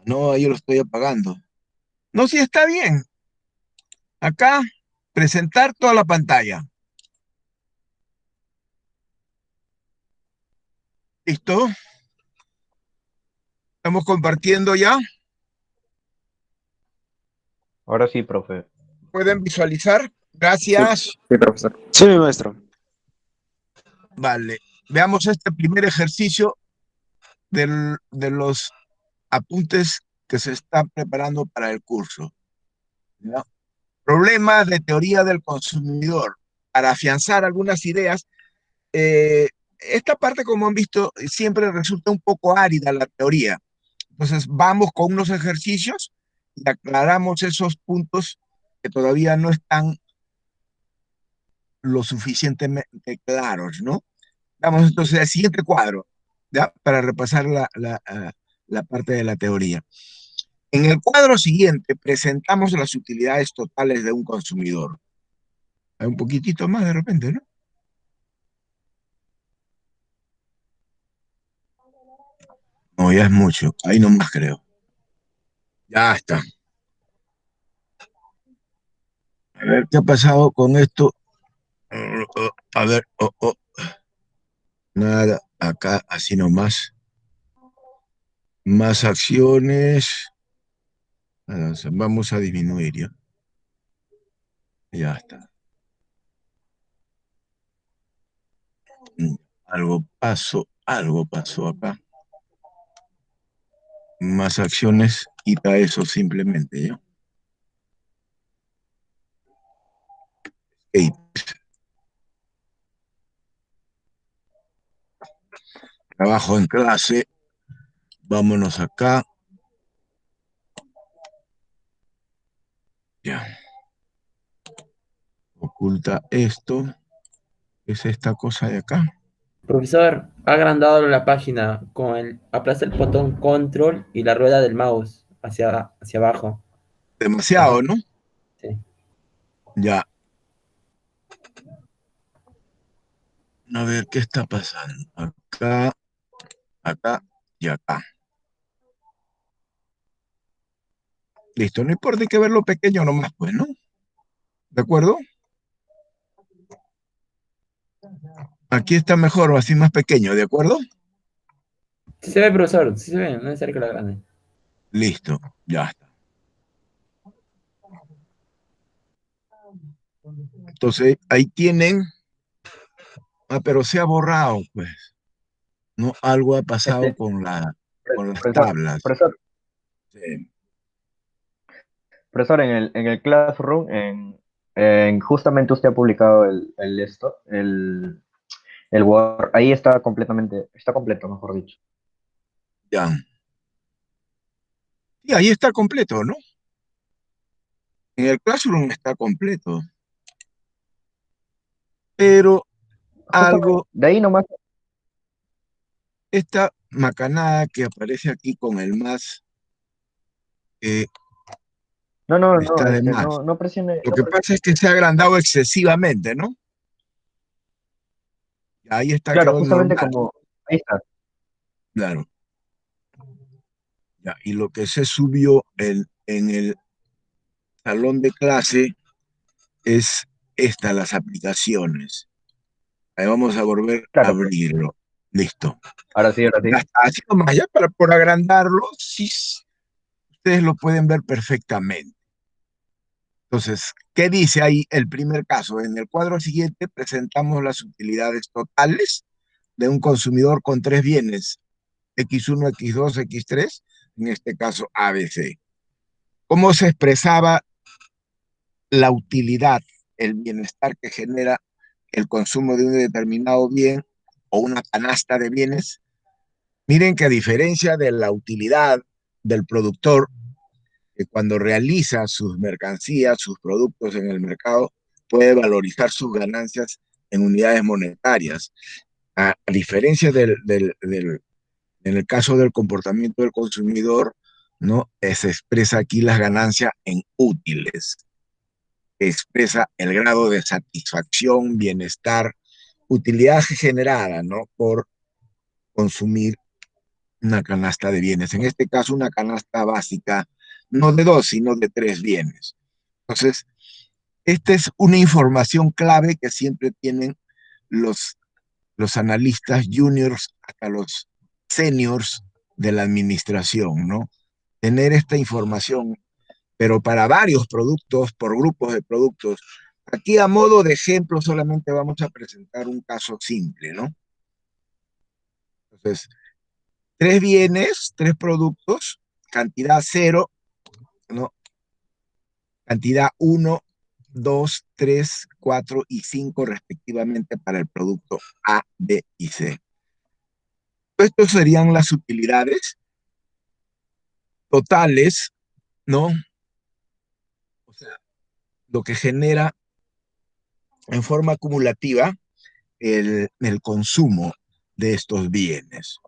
No, yo lo estoy apagando. No, sí está bien. Acá, presentar toda la pantalla. ¿Listo? Estamos compartiendo ya. Ahora sí, profe. ¿Pueden visualizar? Sí, Gracias. sí, profesor. Sí, mi maestro. Vale. Veamos este primer ejercicio de los apuntes que se están preparando para el curso. ¿Ya? Problemas de teoría del consumidor. Para afianzar algunas ideas, esta parte, como han visto, siempre resulta un poco árida la teoría. Entonces, vamos con unos ejercicios y aclaramos esos puntos que todavía no están lo suficientemente claros, ¿no? Vamos entonces al siguiente cuadro, ¿ya? Para repasar la parte de la teoría. En el cuadro siguiente presentamos las utilidades totales de un consumidor. Hay un poquitito más de repente, ¿no? No, ya es mucho. Ahí nomás creo. Ya está. A ver qué ha pasado con esto. A ver, nada, acá así nomás. Más acciones. Vamos a disminuir ya. Ya está. Mm, algo pasó acá. Más acciones, quita eso simplemente, ¿ya? Hey, trabajo en clase, vámonos acá, ya, oculta esto, es esta cosa de acá. Profesor, ha agrandado la página con aplasta el botón control y la rueda del mouse hacia abajo. Demasiado, Ajá, ¿no? sí. Ya, a ver qué está pasando. Acá, acá y acá. Listo, no importa, hay que verlo pequeño nomás, pues, ¿no? ¿De acuerdo? Aquí está mejor, así más pequeño, ¿de acuerdo? Sí se ve, profesor, sí se ve, no es necesario que la agrande. Listo, ya está. Entonces, ahí tienen, pero se ha borrado, pues, ¿no? Algo ha pasado Este, con las profesor, tablas. profesor, Sí. profesor, en el Classroom, justamente usted ha publicado el Word. Ahí está completamente, está completo, mejor dicho. Ya. Y ahí está completo, ¿no? En el Classroom está completo, pero Justamente, algo, de ahí nomás. esta macanada que aparece aquí con el más, eh, No, no, no, está de más. no presione, Lo que pasa es que se ha agrandado excesivamente, ¿no? Ahí está, claro, creo, justamente normal, como, ahí está. claro. Ya. Y lo que se subió en el salón de clase es las aplicaciones. Ahí vamos a volver a Claro, pues, abrirlo. Listo. ahora sí, ahora sí. Ya está, así nomás, ya para por agrandarlo, sí, ustedes lo pueden ver perfectamente. Entonces, ¿qué dice ahí el primer caso? En el cuadro siguiente presentamos las utilidades totales de un consumidor con tres bienes, X1, X2, X3, en este caso ABC. ¿Cómo se expresaba la utilidad, el bienestar que genera el consumo de un determinado bien o una canasta de bienes? Miren que a diferencia de la utilidad del productor, que cuando realiza sus mercancías, sus productos en el mercado, puede valorizar sus ganancias en unidades monetarias. A diferencia en el caso del comportamiento del consumidor, ¿no? Se expresa aquí las ganancias en útiles, expresa el grado de satisfacción, bienestar, utilidad generada, ¿no? Por consumir una canasta de bienes. En este caso, una canasta básica, no de 2, sino de 3 bienes. Entonces, esta es una información clave que siempre tienen los, los analistas juniors hasta los seniors de la administración, ¿no? Tener esta información, pero para varios productos, por grupos de productos. Aquí a modo de ejemplo solamente vamos a presentar un caso simple, ¿no? Entonces, 3 bienes, 3 productos, cantidad 0, ¿no? Cantidad 1, 2, 3, 4 y 5 respectivamente para el producto A, B y C. Estos serían las utilidades totales, ¿no? O sea, lo que genera en forma acumulativa el consumo de estos bienes.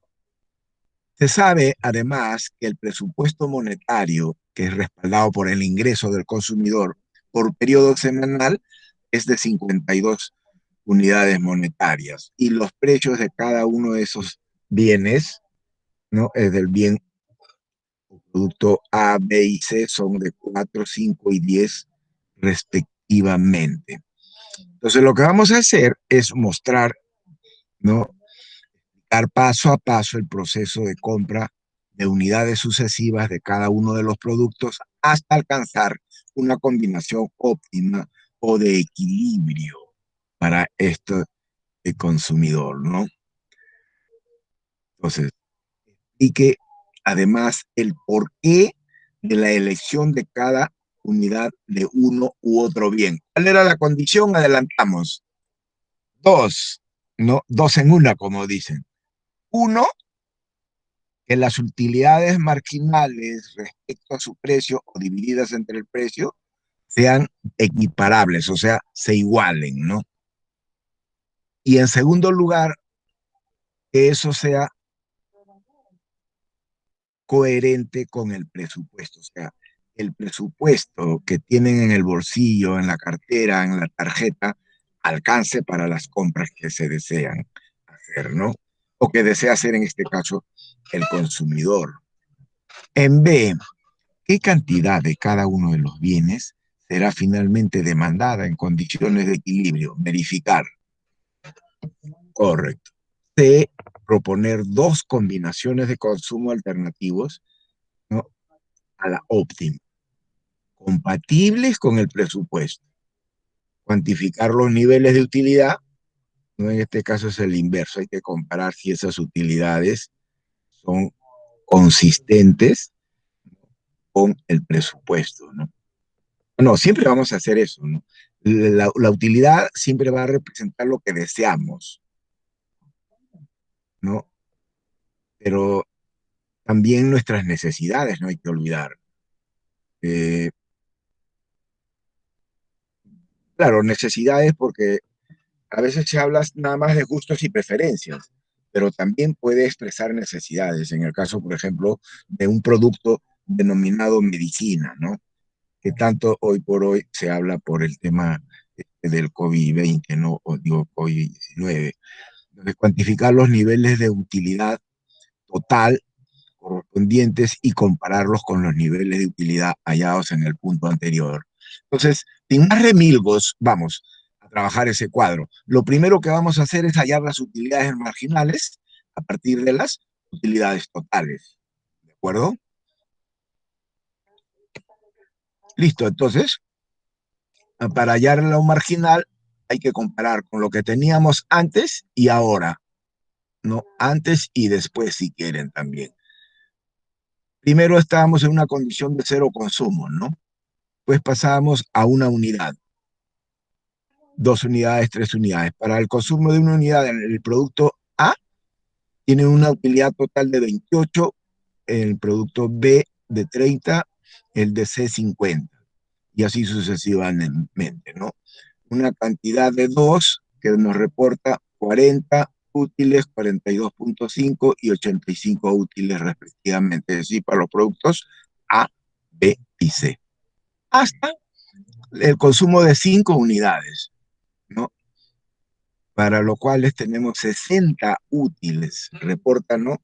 Se sabe además que el presupuesto monetario, que es respaldado por el ingreso del consumidor por periodo semanal, es de 52 unidades monetarias y los precios de cada uno de esos bienes, ¿no? Es del bien o producto A, B y C son de 4, 5 y 10 respectivamente. Entonces lo que vamos a hacer es mostrar, ¿no? Dar paso a paso el proceso de compra de unidades sucesivas de cada uno de los productos hasta alcanzar una combinación óptima o de equilibrio para este consumidor, ¿no? Entonces, y que además el porqué de la elección de cada unidad de uno u otro bien. ¿Cuál era la condición? Adelantamos. Dos, ¿no? Dos en una, como dicen. Uno, que las utilidades marginales respecto a su precio o divididas entre el precio sean equiparables, o sea, se igualen, ¿no? Y en segundo lugar, que eso sea coherente con el presupuesto, o sea, el presupuesto que tienen en el bolsillo, en la cartera, en la tarjeta, alcance para las compras que se desean hacer, ¿no? O que desea hacer en este caso el consumidor. En B, ¿qué cantidad de cada uno de los bienes será finalmente demandada en condiciones de equilibrio? Verificar. Correcto. C, proponer dos combinaciones de consumo alternativos, ¿no? A la óptima, compatibles con el presupuesto. Cuantificar los niveles de utilidad, ¿no? En este caso es el inverso, hay que comparar si esas utilidades son consistentes con el presupuesto, ¿no? No, siempre vamos a hacer eso, ¿no? La utilidad siempre va a representar lo que deseamos, ¿no? Pero también nuestras necesidades, no hay que olvidar. Eh, claro, necesidades porque a veces se habla nada más de gustos y preferencias, pero también puede expresar necesidades. En el caso, por ejemplo, de un producto denominado medicina, ¿no? Que tanto hoy por hoy se habla por el tema del COVID-20, ¿no? O digo COVID-19. Entonces, cuantificar los niveles de utilidad total correspondientes y compararlos con los niveles de utilidad hallados en el punto anterior. Entonces, sin más remilgos, vamos a trabajar ese cuadro. Lo primero que vamos a hacer es hallar las utilidades marginales a partir de las utilidades totales. ¿De acuerdo? Listo, entonces, para hallar lo marginal hay que comparar con lo que teníamos antes y ahora, ¿no? Antes y después, si quieren también. Primero estábamos en una condición de cero consumo, ¿no? Pues pasábamos a una unidad, 2 unidades, 3 unidades. Para el consumo de una unidad en el producto A, tiene una utilidad total de 28, el producto B de 30, el de C 50, y así sucesivamente, ¿no? Una cantidad de 2 que nos reporta 40 útiles, 42.5 y 85 útiles respectivamente, es decir, para los productos A, B y C. Hasta el consumo de 5 unidades, ¿no? Para lo cual tenemos 60 útiles, reportan, ¿no?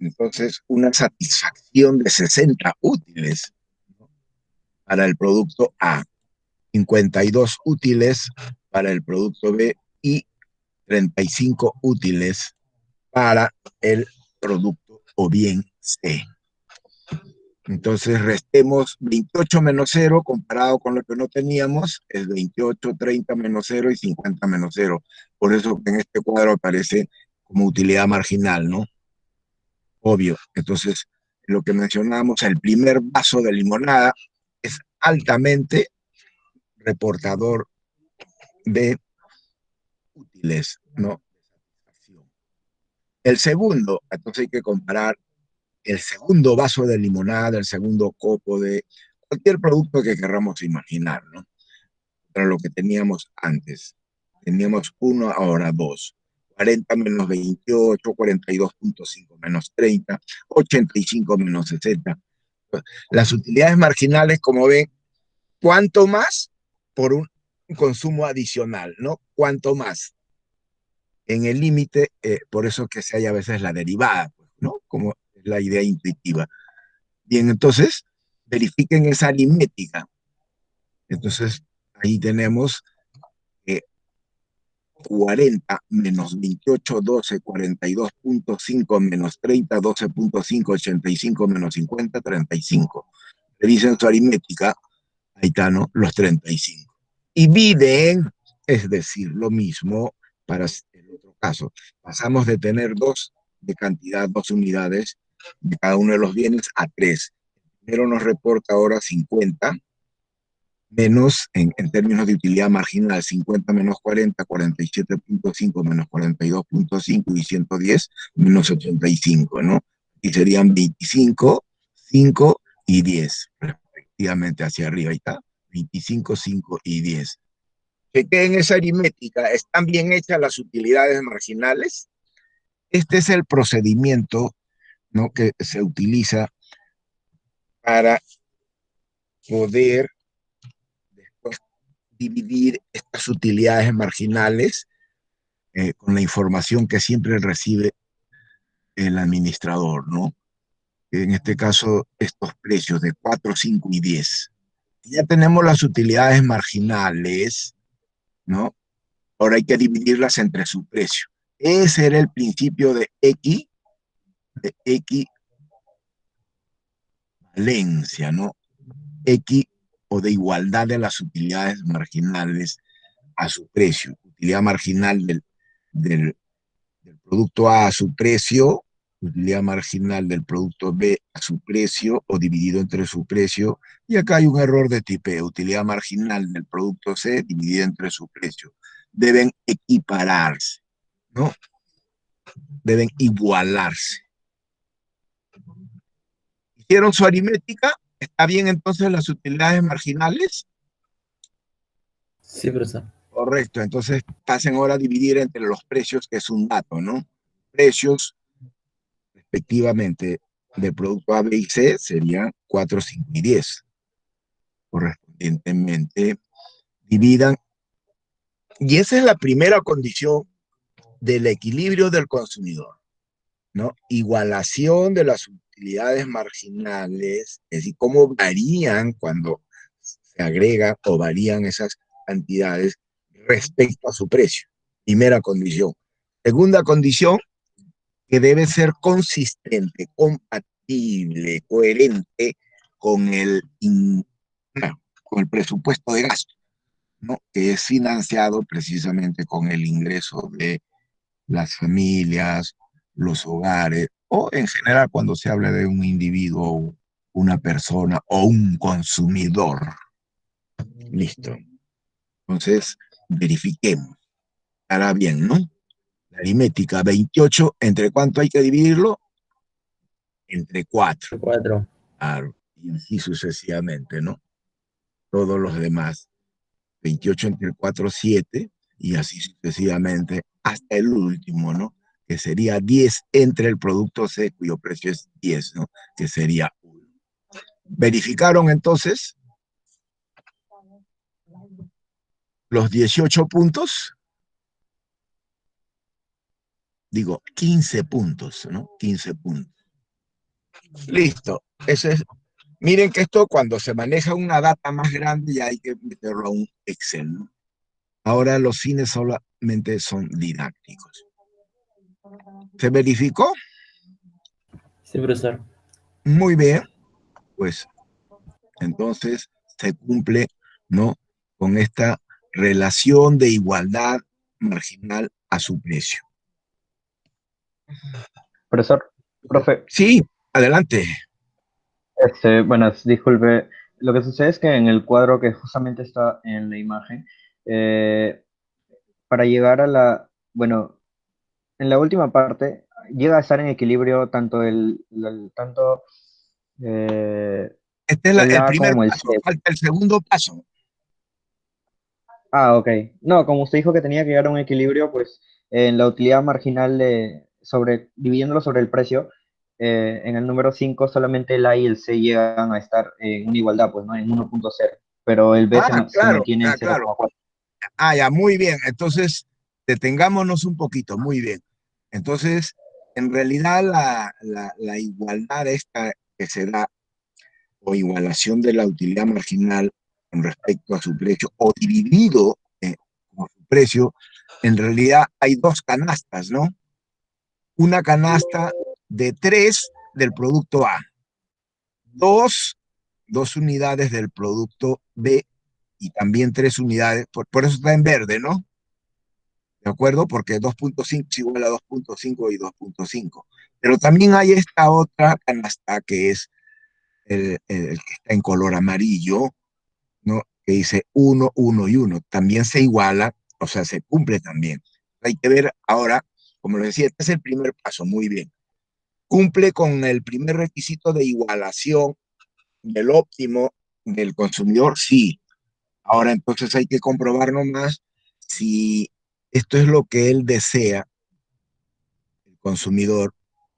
Entonces, una satisfacción de 60 útiles, ¿no?, para el producto A, 52 útiles para el producto B y 35 útiles para el producto o bien C. Entonces restemos 28 menos 0 comparado con lo que no teníamos, es 28, 30 menos 0 y 50 menos 0. Por eso en este cuadro aparece como utilidad marginal, ¿no? Obvio. Entonces, lo que mencionábamos, el primer vaso de limonada es altamente reportador de útiles, ¿no? El segundo, entonces hay que comparar el segundo vaso de limonada, el segundo copo de cualquier producto que queramos imaginar, ¿no? Para lo que teníamos antes. Teníamos uno, ahora dos. 40 menos 28, 42.5 menos 30, 85 menos 60. Las utilidades marginales, como ven, ¿cuánto más por un consumo adicional, ¿no? ¿Cuánto más? En el límite, por eso que se halla a veces la derivada, ¿no? Como es la idea intuitiva. Bien, entonces, verifiquen esa aritmética. Entonces, ahí tenemos 40 menos 28, 12, 42.5 menos 30, 12.5, 85 menos 50, 35. Revisen su aritmética, ahí está, ¿no? Los 35. Y dividen, es decir, lo mismo para el otro caso. Pasamos de tener dos de cantidad, dos unidades de cada uno de los bienes a tres. Primero nos reporta ahora 50 menos, en términos de utilidad marginal, 50 menos 40, 47.5 menos 42.5 y 110 menos 85, ¿no? Y serían 25, 5 y 10, respectivamente hacia arriba. Ahí está, 25, 5 y 10. Chequen esa aritmética, ¿están bien hechas las utilidades marginales? Este es el procedimiento, ¿no?, que se utiliza para poder dividir estas utilidades marginales con la información que siempre recibe el administrador, ¿no? En este caso, estos precios de 4, 5 y 10. Ya tenemos las utilidades marginales, ¿no? Ahora hay que dividirlas entre su precio. Ese era el principio de equivalencia, ¿no? X o de igualdad de las utilidades marginales a su precio. Utilidad marginal del producto A a su precio, utilidad marginal del producto B a su precio o dividido entre su precio. Y acá hay un error de tipeo, utilidad marginal del producto C dividida entre su precio. Deben equipararse, ¿no? Deben igualarse. ¿Hicieron su aritmética? ¿Está bien entonces las utilidades marginales? Sí, profesor. Correcto, entonces pasen ahora a dividir entre los precios, que es un dato, ¿no? Precios, respectivamente, del producto A, B y C serían 4, 5 y 10. Correspondientemente, dividan. Y esa es la primera condición del equilibrio del consumidor, ¿no? Igualación de las utilidades marginales, es decir, cómo varían cuando se agregan o varían esas cantidades respecto a su precio. Primera condición. Segunda condición, que debe ser consistente, compatible, coherente con con el presupuesto de gasto, ¿no?, que es financiado precisamente con el ingreso de las familias, los hogares, o en general cuando se habla de un individuo, una persona o un consumidor. Listo. Entonces, verifiquemos. Estará bien, ¿no? La aritmética, 28, ¿entre cuánto hay que dividirlo? Entre 4. 4. Claro, y así sucesivamente, ¿no? Todos los demás. 28 entre 4, 7, y así sucesivamente hasta el último, ¿no? Que sería 10 entre el producto C, cuyo precio es 10, ¿no? Que sería 1. Verificaron entonces los 18 puntos, digo 15 puntos, ¿no? 15 puntos. Listo. Ese es. Miren que esto cuando se maneja una data más grande ya hay que meterlo a un Excel, ¿no? Ahora los fines solamente son didácticos. ¿Se verificó? Sí, profesor. Muy bien, pues entonces se cumple, ¿no? Con esta relación de igualdad marginal a su precio. Profesor, profe, Sí, adelante. bueno, disculpe, lo que sucede es que en el cuadro que justamente está en la imagen, eh, para llegar a bueno, en la última parte, llega a estar en equilibrio tanto eh, Este es el el A primer como el C. paso, falta el segundo paso. Ah, ok. No, como usted dijo que tenía que llegar a un equilibrio, pues en la utilidad marginal dividiéndolo sobre el precio, en el número 5 solamente el A y el C llegan a estar en una igualdad, pues, ¿no? En 1.0, pero el B se Claro, mantiene en claro. 0.4. Ya, muy bien. Entonces, detengámonos un poquito, muy bien. Entonces, en realidad la igualdad esta que se da, o igualación de la utilidad marginal con respecto a su precio, o dividido con su precio, en realidad hay dos canastas, ¿no? Una canasta de 3 del producto A, dos, dos unidades del producto B y también 3 unidades, por eso está en verde, ¿no? ¿De acuerdo? Porque 2.5 es igual a 2.5 y 2.5. Pero también hay esta otra canasta que es el que está en color amarillo, ¿no? Que dice 1, 1 y 1. También se iguala, o sea, se cumple también. Hay que ver ahora, como les decía, este es el primer paso, muy bien. Cumple con el primer requisito de igualación del óptimo del consumidor, sí. Ahora entonces hay que comprobar nomás si esto es lo que él desea, el consumidor,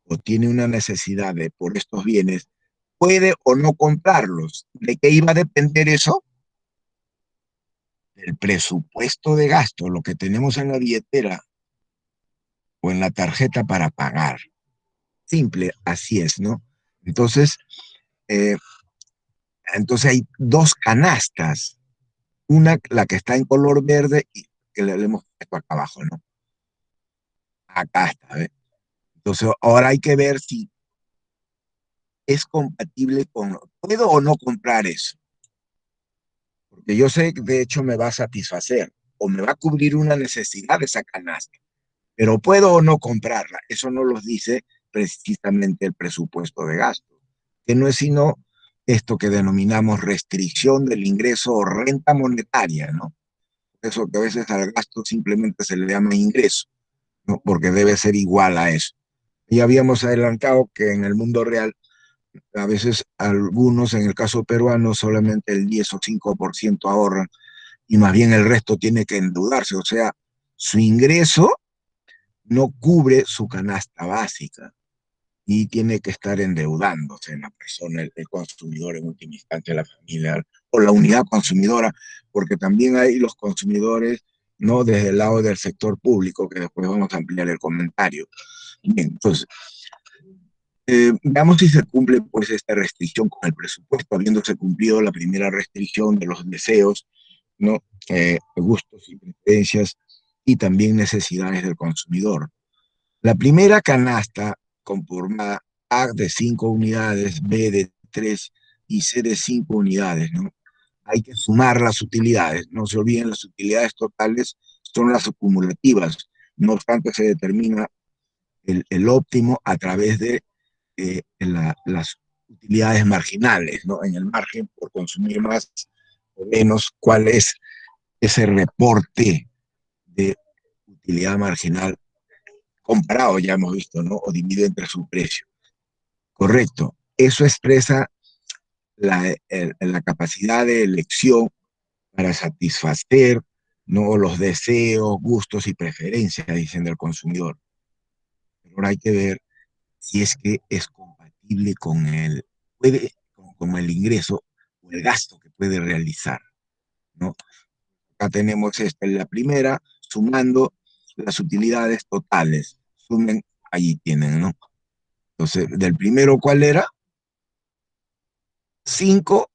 o tiene una necesidad de por estos bienes, puede o no comprarlos. ¿De qué iba a depender eso? Del presupuesto de gasto, lo que tenemos en la billetera o en la tarjeta para pagar. Simple, así es, ¿no? Entonces, eh, entonces hay dos canastas. Una, la que está en color verde, y que le hemos puesto acá abajo, ¿no? Acá está, ¿eh? Entonces, ahora hay que ver si es compatible con, ¿puedo o no comprar eso? Porque yo sé que de hecho me va a satisfacer o me va a cubrir una necesidad de esa canasta, pero ¿puedo o no comprarla? Eso no los dice precisamente el presupuesto de gasto, que no es sino esto que denominamos restricción del ingreso o renta monetaria, ¿no? Eso que a veces al gasto simplemente se le llama ingreso, ¿no? Porque debe ser igual a eso. Ya habíamos adelantado que en el mundo real a veces algunos, en el caso peruano, solamente el 10 o 5% ahorran y más bien el resto tiene que endeudarse. O sea, su ingreso no cubre su canasta básica y tiene que estar endeudándose en la persona, el consumidor en última instancia, la familia o la unidad consumidora, porque también hay los consumidores, ¿no? Desde el lado del sector público, que después vamos a ampliar el comentario. Bien, entonces, veamos si se cumple pues esta restricción con el presupuesto, habiéndose cumplido la primera restricción de los deseos, ¿no? Gustos y preferencias y también necesidades del consumidor. La primera canasta conformada A de 5 unidades, B de 3 y C de 5 unidades, ¿no? Hay que sumar las utilidades, no se olviden, las utilidades totales son las acumulativas, no obstante se determina el óptimo a través de las utilidades marginales, ¿no? En el margen por consumir más o menos, cuál es ese reporte de utilidad marginal comparado, ya hemos visto, ¿no? O dividido entre su precio. Correcto. Eso expresa la capacidad de elección para satisfacer, ¿no? Los deseos, gustos y preferencias, dicen, del consumidor. Pero ahora hay que ver si es que es compatible con con el ingreso o el gasto que puede realizar, ¿no? Acá tenemos esta, la primera, sumando las utilidades totales. Sumen, allí tienen, ¿no? Entonces, del primero, ¿cuál era? 5,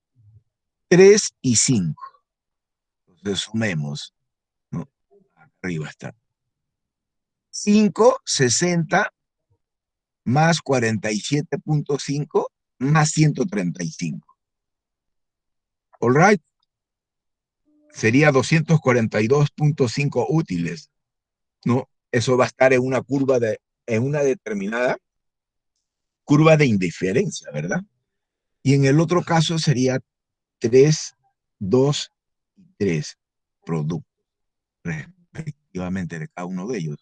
3 y 5. Entonces, sumemos, ¿no? Arriba está. 5, 60 más 47.5 más 135. All right. Sería 242.5 útiles, ¿no? Eso va a estar en una determinada curva de indiferencia, ¿verdad? Y en el otro caso sería 3, 2 y 3 productos respectivamente de cada uno de ellos,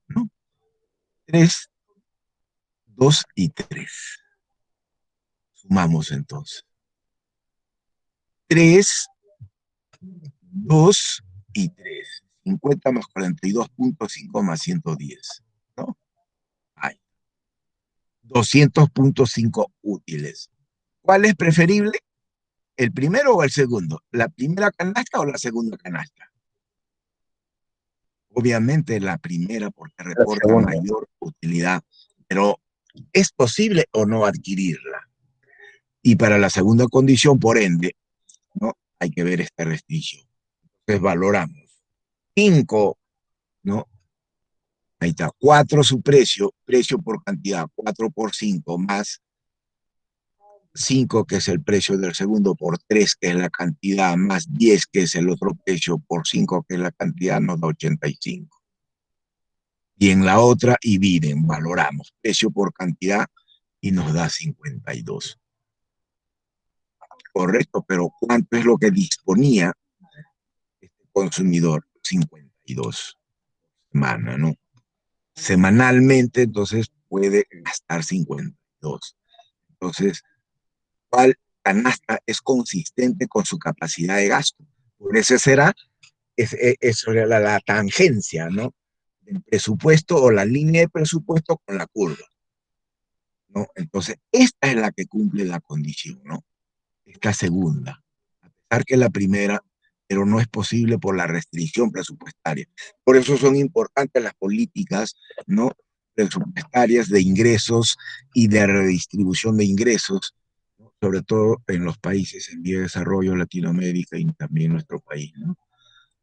¿no? 3, 2 y 3. Sumamos entonces. 3, 2 y 3. 50 más 42.5 más 110, ¿no? Hay 200.5 útiles. ¿Cuál es preferible? ¿El primero o el segundo? ¿La primera canasta o la segunda canasta? Obviamente la primera porque La reporta segunda. mayor utilidad, pero ¿es posible o no adquirirla? Y para la segunda condición, por ende, ¿no? Hay que ver esta restricción. Entonces valoramos 5, ¿no? Ahí está, 4 su precio, precio por cantidad, 4 por 5 más 5, que es el precio del segundo, por 3, que es la cantidad, más 10, que es el otro precio, por 5, que es la cantidad, nos da 85. Y en la otra, dividen, valoramos precio por cantidad y nos da 52. Correcto, pero ¿cuánto es lo que disponía este consumidor? 52 semanas, ¿no? Semanalmente, entonces puede gastar 52. Entonces, ¿cuál canasta es consistente con su capacidad de gasto? Por eso será la tangencia, ¿no? El presupuesto o la línea de presupuesto con la curva, ¿no? Entonces, esta es la que cumple la condición, ¿no? Esta segunda, a pesar que la primera, pero no es posible por la restricción presupuestaria. Por eso son importantes las políticas, ¿no? Presupuestarias de ingresos y de redistribución de ingresos, ¿no? Sobre todo en los países en vía de desarrollo, Latinoamérica y también nuestro país, ¿no?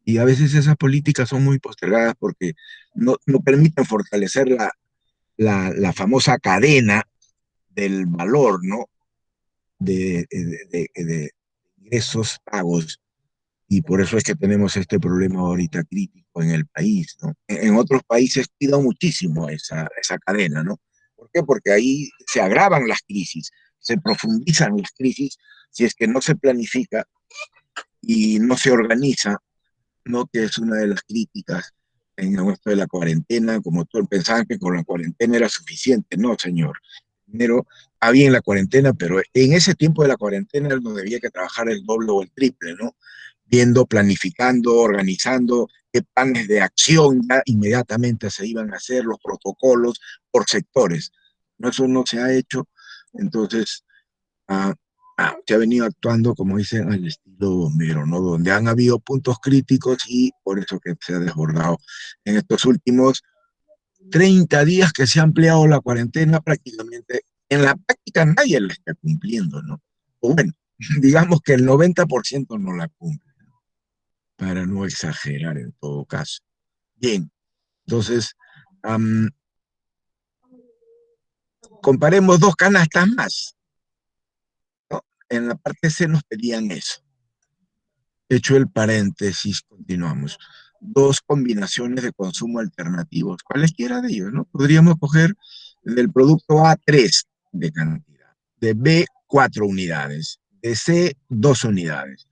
Y a veces esas políticas son muy postergadas porque no permiten fortalecer la famosa cadena del valor, ¿no? De ingresos pagos. Y por eso es que tenemos este problema ahorita crítico en el país, ¿no? En otros países cuida muchísimo esa cadena, ¿no? ¿Por qué? Porque ahí se agravan las crisis, se profundizan las crisis si es que no se planifica y no se organiza, ¿no? Que es una de las críticas en esto de la cuarentena, como todos pensaban que con la cuarentena era suficiente. No, señor. Primero, había en la cuarentena, pero en ese tiempo de la cuarentena él no debía que trabajar el doble o el triple, ¿no? Viendo, planificando, organizando qué planes de acción ya inmediatamente se iban a hacer, los protocolos por sectores. No, eso no se ha hecho. Entonces, ah, se ha venido actuando, como dicen, al estilo bombero, ¿no? Donde han habido puntos críticos y por eso que se ha desbordado. En estos últimos 30 días que se ha ampliado la cuarentena, prácticamente, en la práctica nadie la está cumpliendo, ¿no? O bueno, digamos que el 90% no la cumple, ¿no? Para no exagerar en todo caso. Bien, entonces, um, comparemos dos canastas más, ¿no? En la parte C nos pedían eso. Hecho el paréntesis, continuamos. Dos combinaciones de consumo alternativos, cualesquiera de ellos, ¿no? Podríamos coger del producto A 3 de cantidad, de B 4 unidades, de C 2 unidades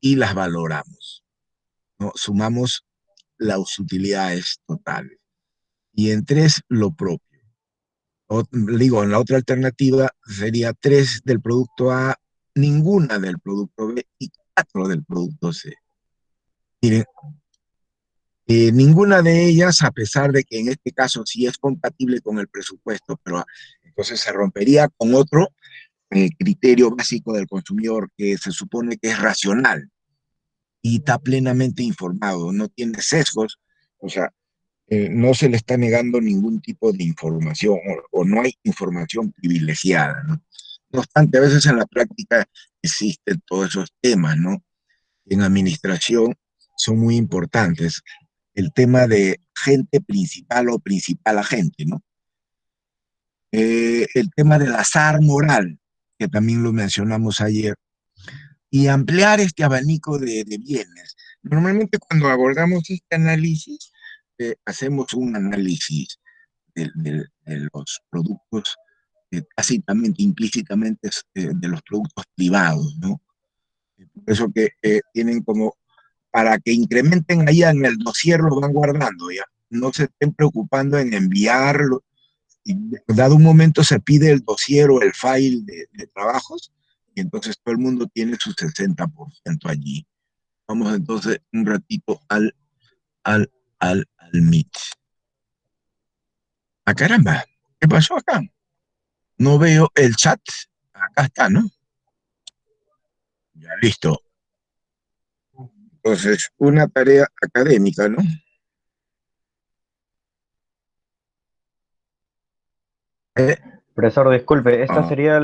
y las valoramos, ¿no? Sumamos las utilidades totales y en 3 lo propio. Digo, en la otra alternativa sería 3 del producto A, ninguna del producto B y 4 del producto C. Miren, ninguna de ellas, a pesar de que en este caso sí es compatible con el presupuesto, pero entonces se rompería con otro criterio básico del consumidor que se supone que es racional y está plenamente informado, no tiene sesgos, o sea, no se le está negando ningún tipo de información o no hay información privilegiada, ¿no? No obstante, a veces en la práctica existen todos esos temas, ¿no? En administración son muy importantes. El tema de gente principal o principal agente, ¿no? El tema del azar moral, que también lo mencionamos ayer, y ampliar este abanico de bienes. Normalmente cuando abordamos este análisis, hacemos un análisis de los productos tácitamente, implícitamente de los productos privados, ¿no? Por eso que tienen como, para que incrementen allá en el dossier, lo van guardando ya. No se estén preocupando en enviarlo. Y dado un momento se pide el dossier o el file de trabajos y entonces todo el mundo tiene su 60% allí. Vamos entonces un ratito al Meet. ¡Ah, caramba! ¿Qué pasó acá? No veo el chat. Acá está, ¿no? Ya, listo. Entonces, una tarea académica, ¿no? Eh, Profesor, disculpe, ah, esta sería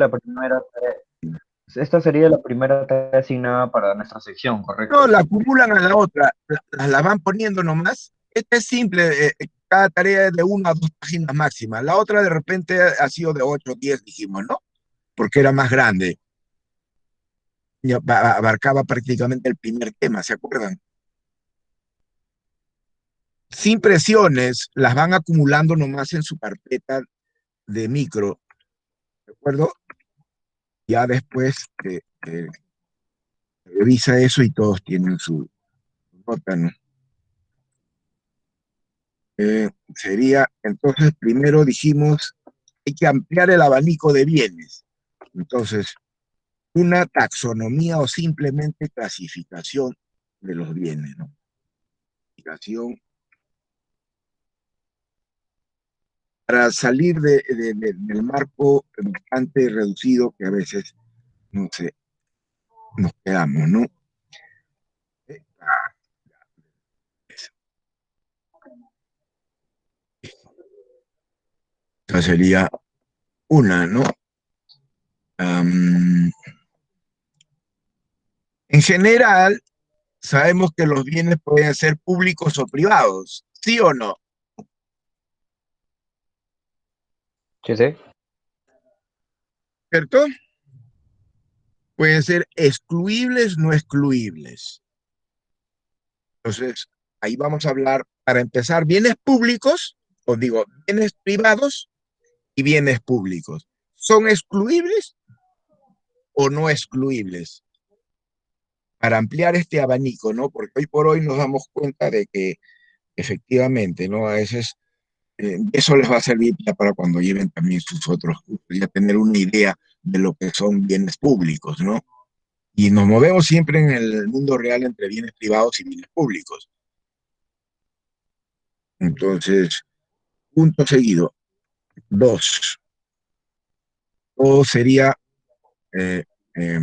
la primera tarea asignada para nuestra sección, no, ¿correcto? la acumulan a la otra, la van poniendo nomás. Esta es simple, cada tarea es de 1 a 2 páginas máximas. La otra de repente ha sido de 8 o 10, dijimos, ¿no? Porque era más grande. Ya abarcaba prácticamente el primer tema, ¿se acuerdan? Sin presiones, las van acumulando nomás en su carpeta de micro, ¿de acuerdo? Ya después revisa eso y todos tienen su nota, ¿no? Sería, entonces, primero dijimos, hay que ampliar el abanico de bienes. Entonces, una taxonomía o simplemente clasificación de los bienes, ¿no? Clasificación para salir del marco bastante reducido que a veces, no sé, nos quedamos, ¿no? Ah, esa sería una, ¿no? En general, sabemos que los bienes pueden ser públicos o privados, ¿sí o no? Sí, sí. ¿Cierto? Pueden ser excluibles, no excluibles. Entonces, ahí vamos a hablar, para empezar, bienes públicos, os digo, bienes privados y bienes públicos. ¿Son excluibles o no excluibles? Para ampliar este abanico, ¿no? Porque hoy por hoy nos damos cuenta de que efectivamente, ¿no? A veces eso les va a servir ya para cuando lleven también sus otros cursos, ya tener una idea de lo que son bienes públicos, ¿no? Y nos movemos siempre en el mundo real entre bienes privados y bienes públicos. Entonces, punto seguido. Dos. O sería, eh, eh,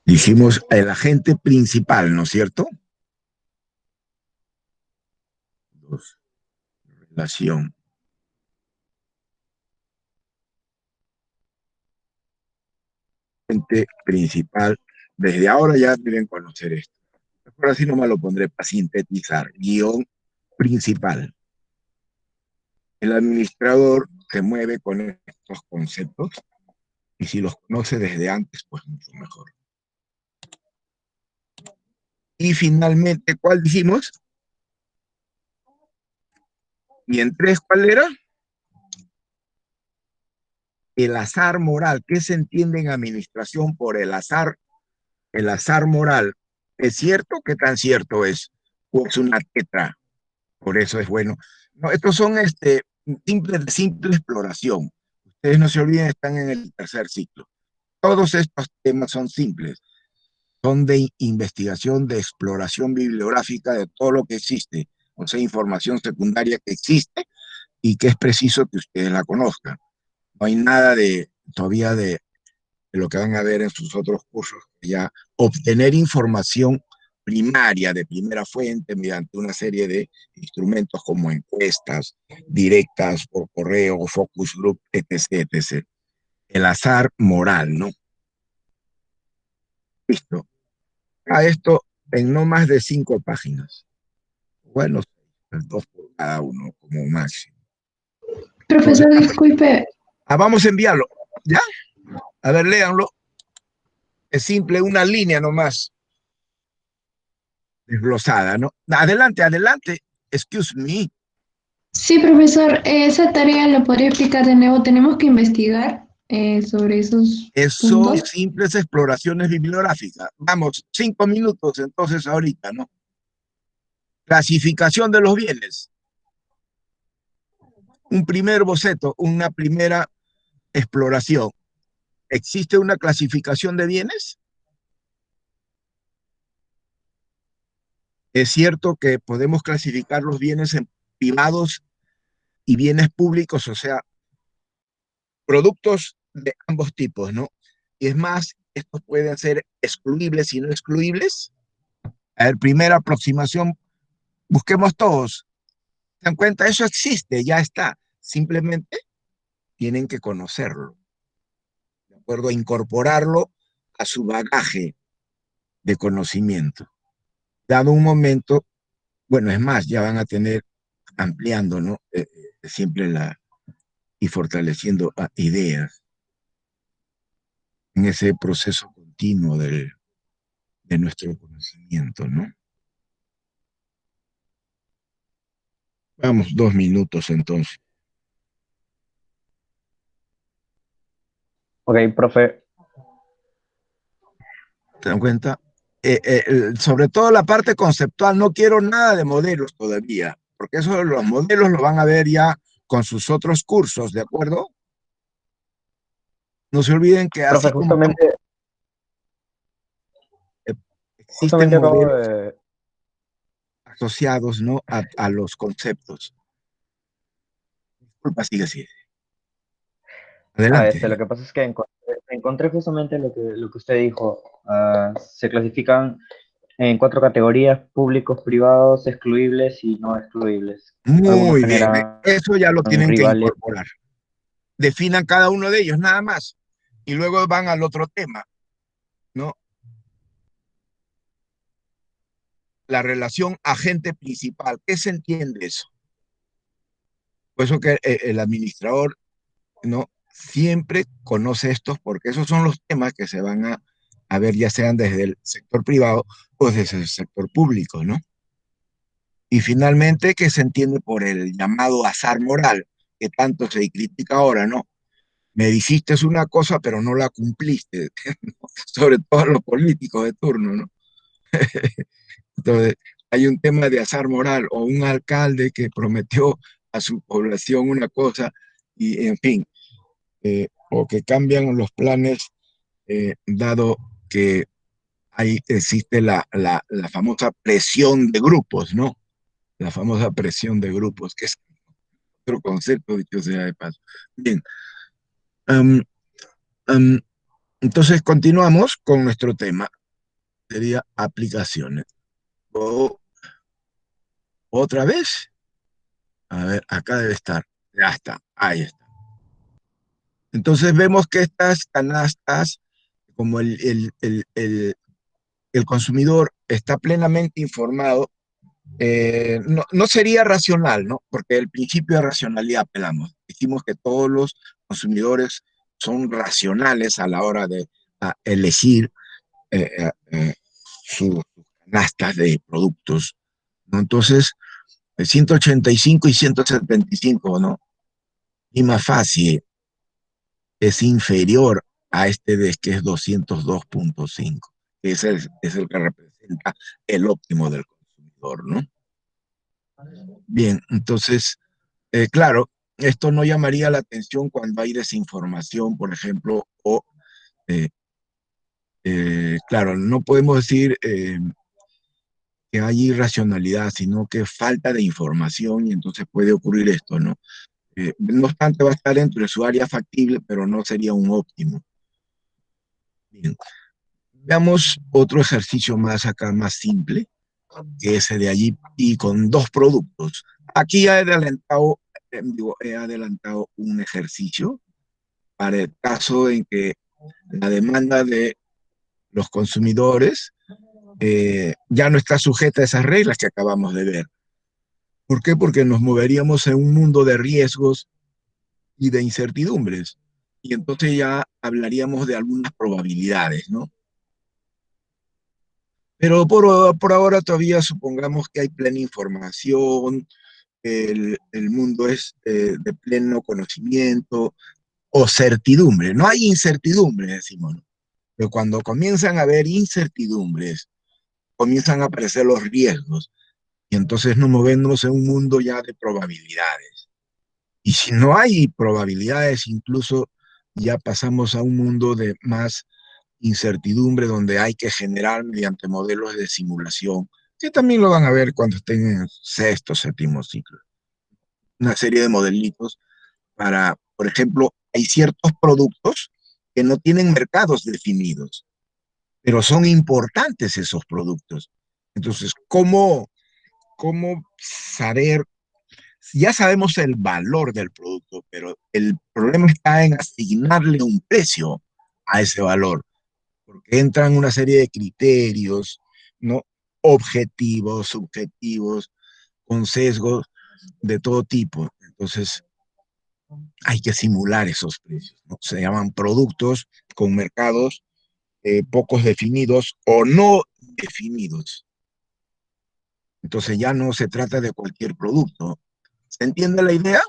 dijimos, el agente principal, ¿no es cierto? Dos. Relación. Agente principal. Desde ahora ya deben conocer esto. Ahora sí nomás lo pondré para sintetizar. Guión principal. El administrador se mueve con estos conceptos y si los conoce desde antes, pues mucho mejor. Y finalmente, ¿cuál dijimos? Y en tres, ¿cuál era? El azar moral. ¿Qué se entiende en administración por el azar? El azar moral. ¿Es cierto? ¿Qué tan cierto es? ¿O es una tetra? Por eso es bueno. No, estos son simple exploración. Ustedes no se olviden, están en el tercer ciclo. Todos estos temas son simples. Son de investigación, de exploración bibliográfica de todo lo que existe, o sea, información secundaria que existe y que es preciso que ustedes la conozcan. No hay nada todavía de lo que van a ver en sus otros cursos, ya obtener información primaria, de primera fuente, mediante una serie de instrumentos como encuestas directas por correo, focus group, etc., etc. El azar moral, ¿no? Listo. A esto en no más de 5 páginas. Bueno, 2 por cada uno, como máximo. Entonces, Profesor, disculpe, vamos a enviarlo. ¿Ya? A ver, léanlo. Es simple, una línea nomás, desglosada, ¿no? Adelante, adelante. Excuse me. sí, profesor, esa tarea la podría explicar de nuevo. Tenemos que investigar sobre esos Son puntos. simples exploraciones bibliográficas. Vamos, 5 minutos entonces ahorita, ¿no? Clasificación de los bienes. Un primer boceto, una primera exploración. ¿Existe una clasificación de bienes? Es cierto que podemos clasificar los bienes en privados y bienes públicos, o sea, productos de ambos tipos, ¿no? Y es más, estos pueden ser excluibles y no excluibles. A ver, primera aproximación, busquemos todos. ¿Se dan cuenta? Eso existe, ya está. Simplemente tienen que conocerlo, ¿de acuerdo? A incorporarlo a su bagaje de conocimiento. Dado un momento, bueno, es más, ya van a tener ampliando, ¿no? Siempre y fortaleciendo ideas en ese proceso continuo de nuestro conocimiento, ¿no? Vamos, 2 minutos entonces. Ok, profe. ¿Te dan cuenta? Sobre todo la parte conceptual, no quiero nada de modelos todavía, porque eso los modelos lo van a ver ya con sus otros cursos, ¿de acuerdo? No se olviden que así Profe, como existen justamente acabo modelos de... asociados, ¿no? a los conceptos. Disculpa, sigue, sigue. Adelante. lo que pasa es que encontré justamente lo que usted dijo. Se clasifican en 4 categorías: públicos, privados, excluibles y no excluibles. Algunos Muy bien, generan eso ya lo tienen que rivales. incorporar. Definan cada uno de ellos, nada más. Y luego van al otro tema, ¿no? La relación agente principal. ¿Qué se entiende eso? Por eso que el administrador, ¿no? Siempre conoce estos, porque esos son los temas que se van a ver, ya sean desde el sector privado o desde el sector público, ¿no? Y finalmente, ¿qué se entiende por el llamado azar moral, que tanto se critica ahora, ¿no? Me dijiste una cosa, pero no la cumpliste, sobre todo los políticos de turno, ¿no? Entonces, hay un tema de azar moral o un alcalde que prometió a su población una cosa y, en fin, o que cambian los planes dado que ahí existe la famosa presión de grupos, ¿no? La famosa presión de grupos, que es otro concepto, dicho sea de paso. Bien, um, um, entonces continuamos con nuestro tema, sería aplicaciones. ¿Otra vez? A ver, acá debe estar. Ya está, ahí está. Entonces vemos que estas canastas, como el consumidor está plenamente informado, no sería racional, ¿no? Porque el principio de racionalidad apelamos. Dijimos que todos los consumidores son racionales a la hora de elegir sus canastas de productos, ¿no? Entonces, 185 y 175, ¿no? Y más fácil, es inferior a este de que es 202.5, que es el que representa el óptimo del consumidor, ¿no? Bien, entonces, claro, esto no llamaría la atención cuando hay desinformación, por ejemplo, o, eh, claro, no podemos decir que hay irracionalidad, sino que falta de información y entonces puede ocurrir esto, ¿no? No obstante, va a estar dentro de su área factible, pero no sería un óptimo. Bien. Veamos otro ejercicio más acá, más simple, que ese de allí, y con dos productos. Aquí he adelantado un ejercicio para el caso en que la demanda de los consumidores ya no está sujeta a esas reglas que acabamos de ver. ¿Por qué? Porque nos moveríamos en un mundo de riesgos y de incertidumbres. Y entonces ya hablaríamos de algunas probabilidades, ¿no? Pero por ahora todavía supongamos que hay plena información, el mundo es de pleno conocimiento o certidumbre. No hay incertidumbre, decimos, ¿no? Pero cuando comienzan a haber incertidumbres, comienzan a aparecer los riesgos y entonces nos movemos en un mundo ya de probabilidades. Y si no hay probabilidades, incluso ya pasamos a un mundo de más incertidumbre donde hay que generar mediante modelos de simulación, que también lo van a ver cuando estén en sexto, séptimo ciclo. Una serie de modelitos para, por ejemplo, hay ciertos productos que no tienen mercados definidos, pero son importantes esos productos. Entonces, ¿cómo saber? Ya sabemos el valor del producto, pero el problema está en asignarle un precio a ese valor, porque entran una serie de criterios, ¿no? Objetivos, subjetivos, con sesgos de todo tipo. Entonces, hay que simular esos precios, ¿no? Se llaman productos con mercados pocos definidos o no definidos. Entonces ya no se trata de cualquier producto. ¿Se entiende la idea?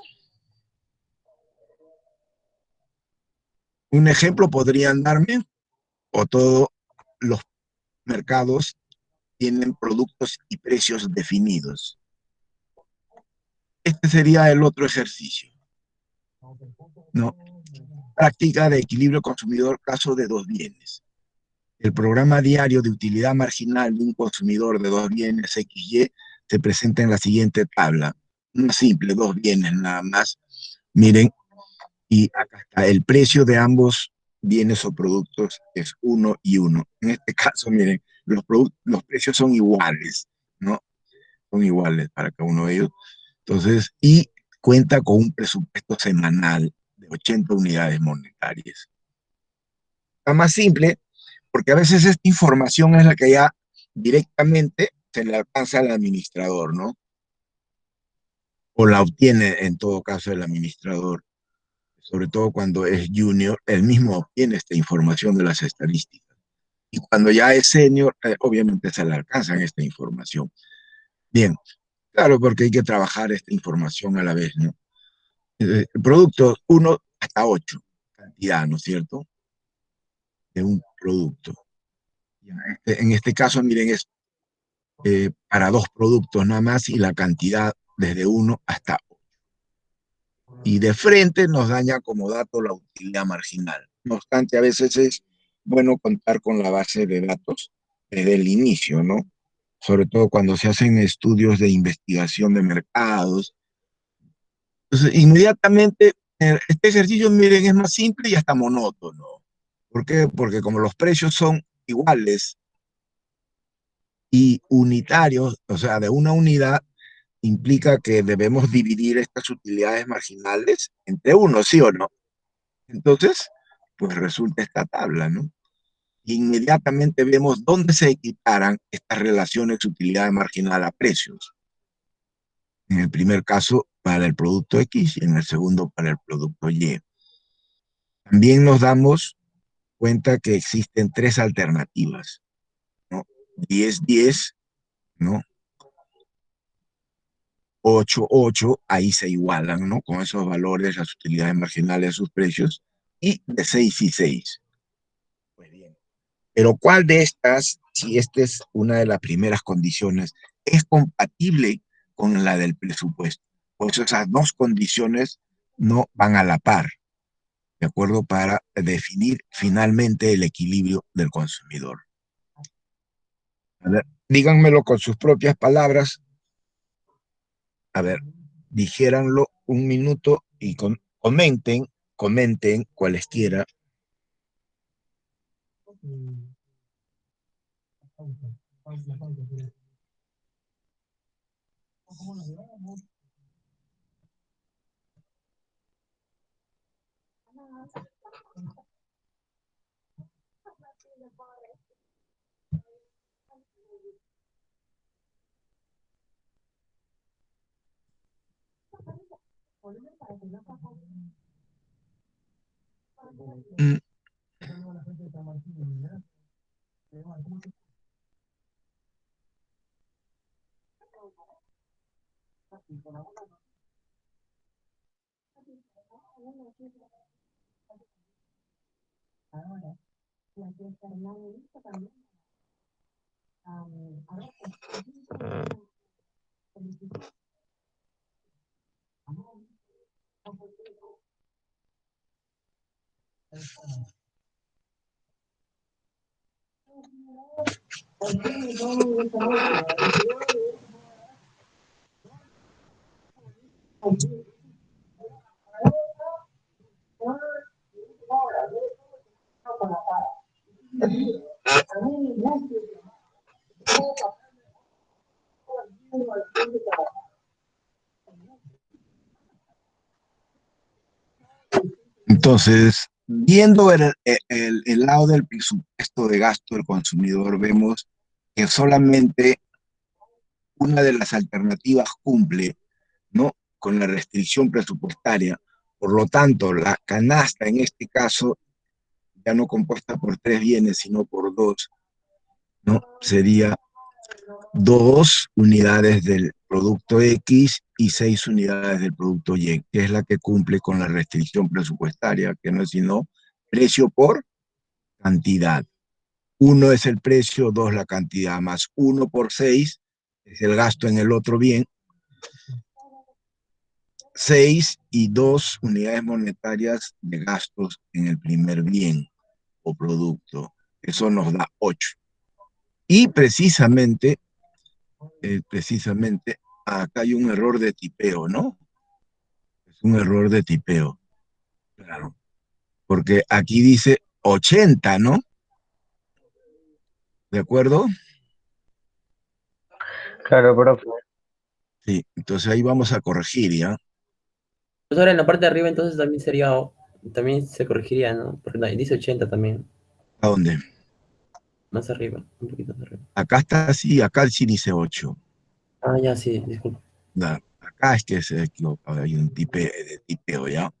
Un ejemplo podrían darme, o todos los mercados tienen productos y precios definidos. Este sería el otro ejercicio, ¿no? Práctica de equilibrio consumidor, caso de dos bienes. El programa diario de utilidad marginal de un consumidor de dos bienes XY se presenta en la siguiente tabla. Una simple, dos bienes nada más. Miren, y acá está el precio de ambos bienes o productos es uno y uno. En este caso, miren, los precios son iguales, ¿no? Son iguales para cada uno de ellos. Entonces, y cuenta con un presupuesto semanal de 80 unidades monetarias. Está más simple porque a veces esta información es la que ya directamente se le alcanza al administrador, ¿no? O la obtiene en todo caso el administrador, sobre todo cuando es junior, él mismo obtiene esta información de las estadísticas. Y cuando ya es senior, obviamente se le alcanza esta información. Bien, claro, porque hay que trabajar esta información a la vez, ¿no? Productos 1 hasta 8, cantidad, ¿no es cierto? De un producto. En este caso, miren, es para dos productos nada más y la cantidad desde 1 hasta 8. Y de frente nos daña como dato la utilidad marginal. No obstante, a veces es bueno contar con la base de datos desde el inicio, ¿no? Sobre todo cuando se hacen estudios de investigación de mercados. Entonces, inmediatamente, este ejercicio, miren, es más simple y hasta monótono. ¿Por qué? Porque como los precios son iguales y unitarios, o sea, de una unidad, implica que debemos dividir estas utilidades marginales entre uno, ¿sí o no? Entonces, pues resulta esta tabla, ¿no? Y inmediatamente vemos dónde se equiparan estas relaciones utilidad marginal a precios. En el primer caso, para el producto X y en el segundo, para el producto Y. También nos damos cuenta que existen tres alternativas, ¿no? 10-10, ¿no? 8-8, ahí se igualan, ¿no? Con esos valores, las utilidades marginales, sus precios, y de 6 y 6. Pues bien. Pero ¿cuál de estas, si esta es una de las primeras condiciones, es compatible con la del presupuesto? Pues esas dos condiciones no van a la par, ¿de acuerdo? Para definir finalmente el equilibrio del consumidor. A ver, díganmelo con sus propias palabras. A ver, dijéranlo un minuto y comenten cualesquiera. Mm, Entonces, viendo el lado del presupuesto de gasto del consumidor, vemos que solamente una de las alternativas cumple, ¿no?, con la restricción presupuestaria. Por lo tanto, la canasta en este caso, ya no compuesta por 3 bienes, sino por 2, ¿no? Sería 2 unidades del producto X y 6 unidades del producto Y, que es la que cumple con la restricción presupuestaria, que no es sino precio por cantidad. 1 es el precio, 2 la cantidad, más 1 por 6 es el gasto en el otro bien, 6 y 2 unidades monetarias de gastos en el primer bien o producto. Eso nos da 8. Y precisamente acá hay un error de tipeo, ¿no? Es un error de tipeo, claro. Porque aquí dice 80, ¿no? ¿De acuerdo? Claro, profe. Sí, entonces ahí vamos a corregir, ¿ya? Pues ahora en la parte de arriba entonces también sería, también se corregiría, ¿no? Porque dice 80 también, ¿A dónde? más arriba, un poquito más arriba. Acá está así, acá sí dice 8. Ah, ya, sí, disculpa. Acá es que se equivoca, hay un de tipeo, ¿ya?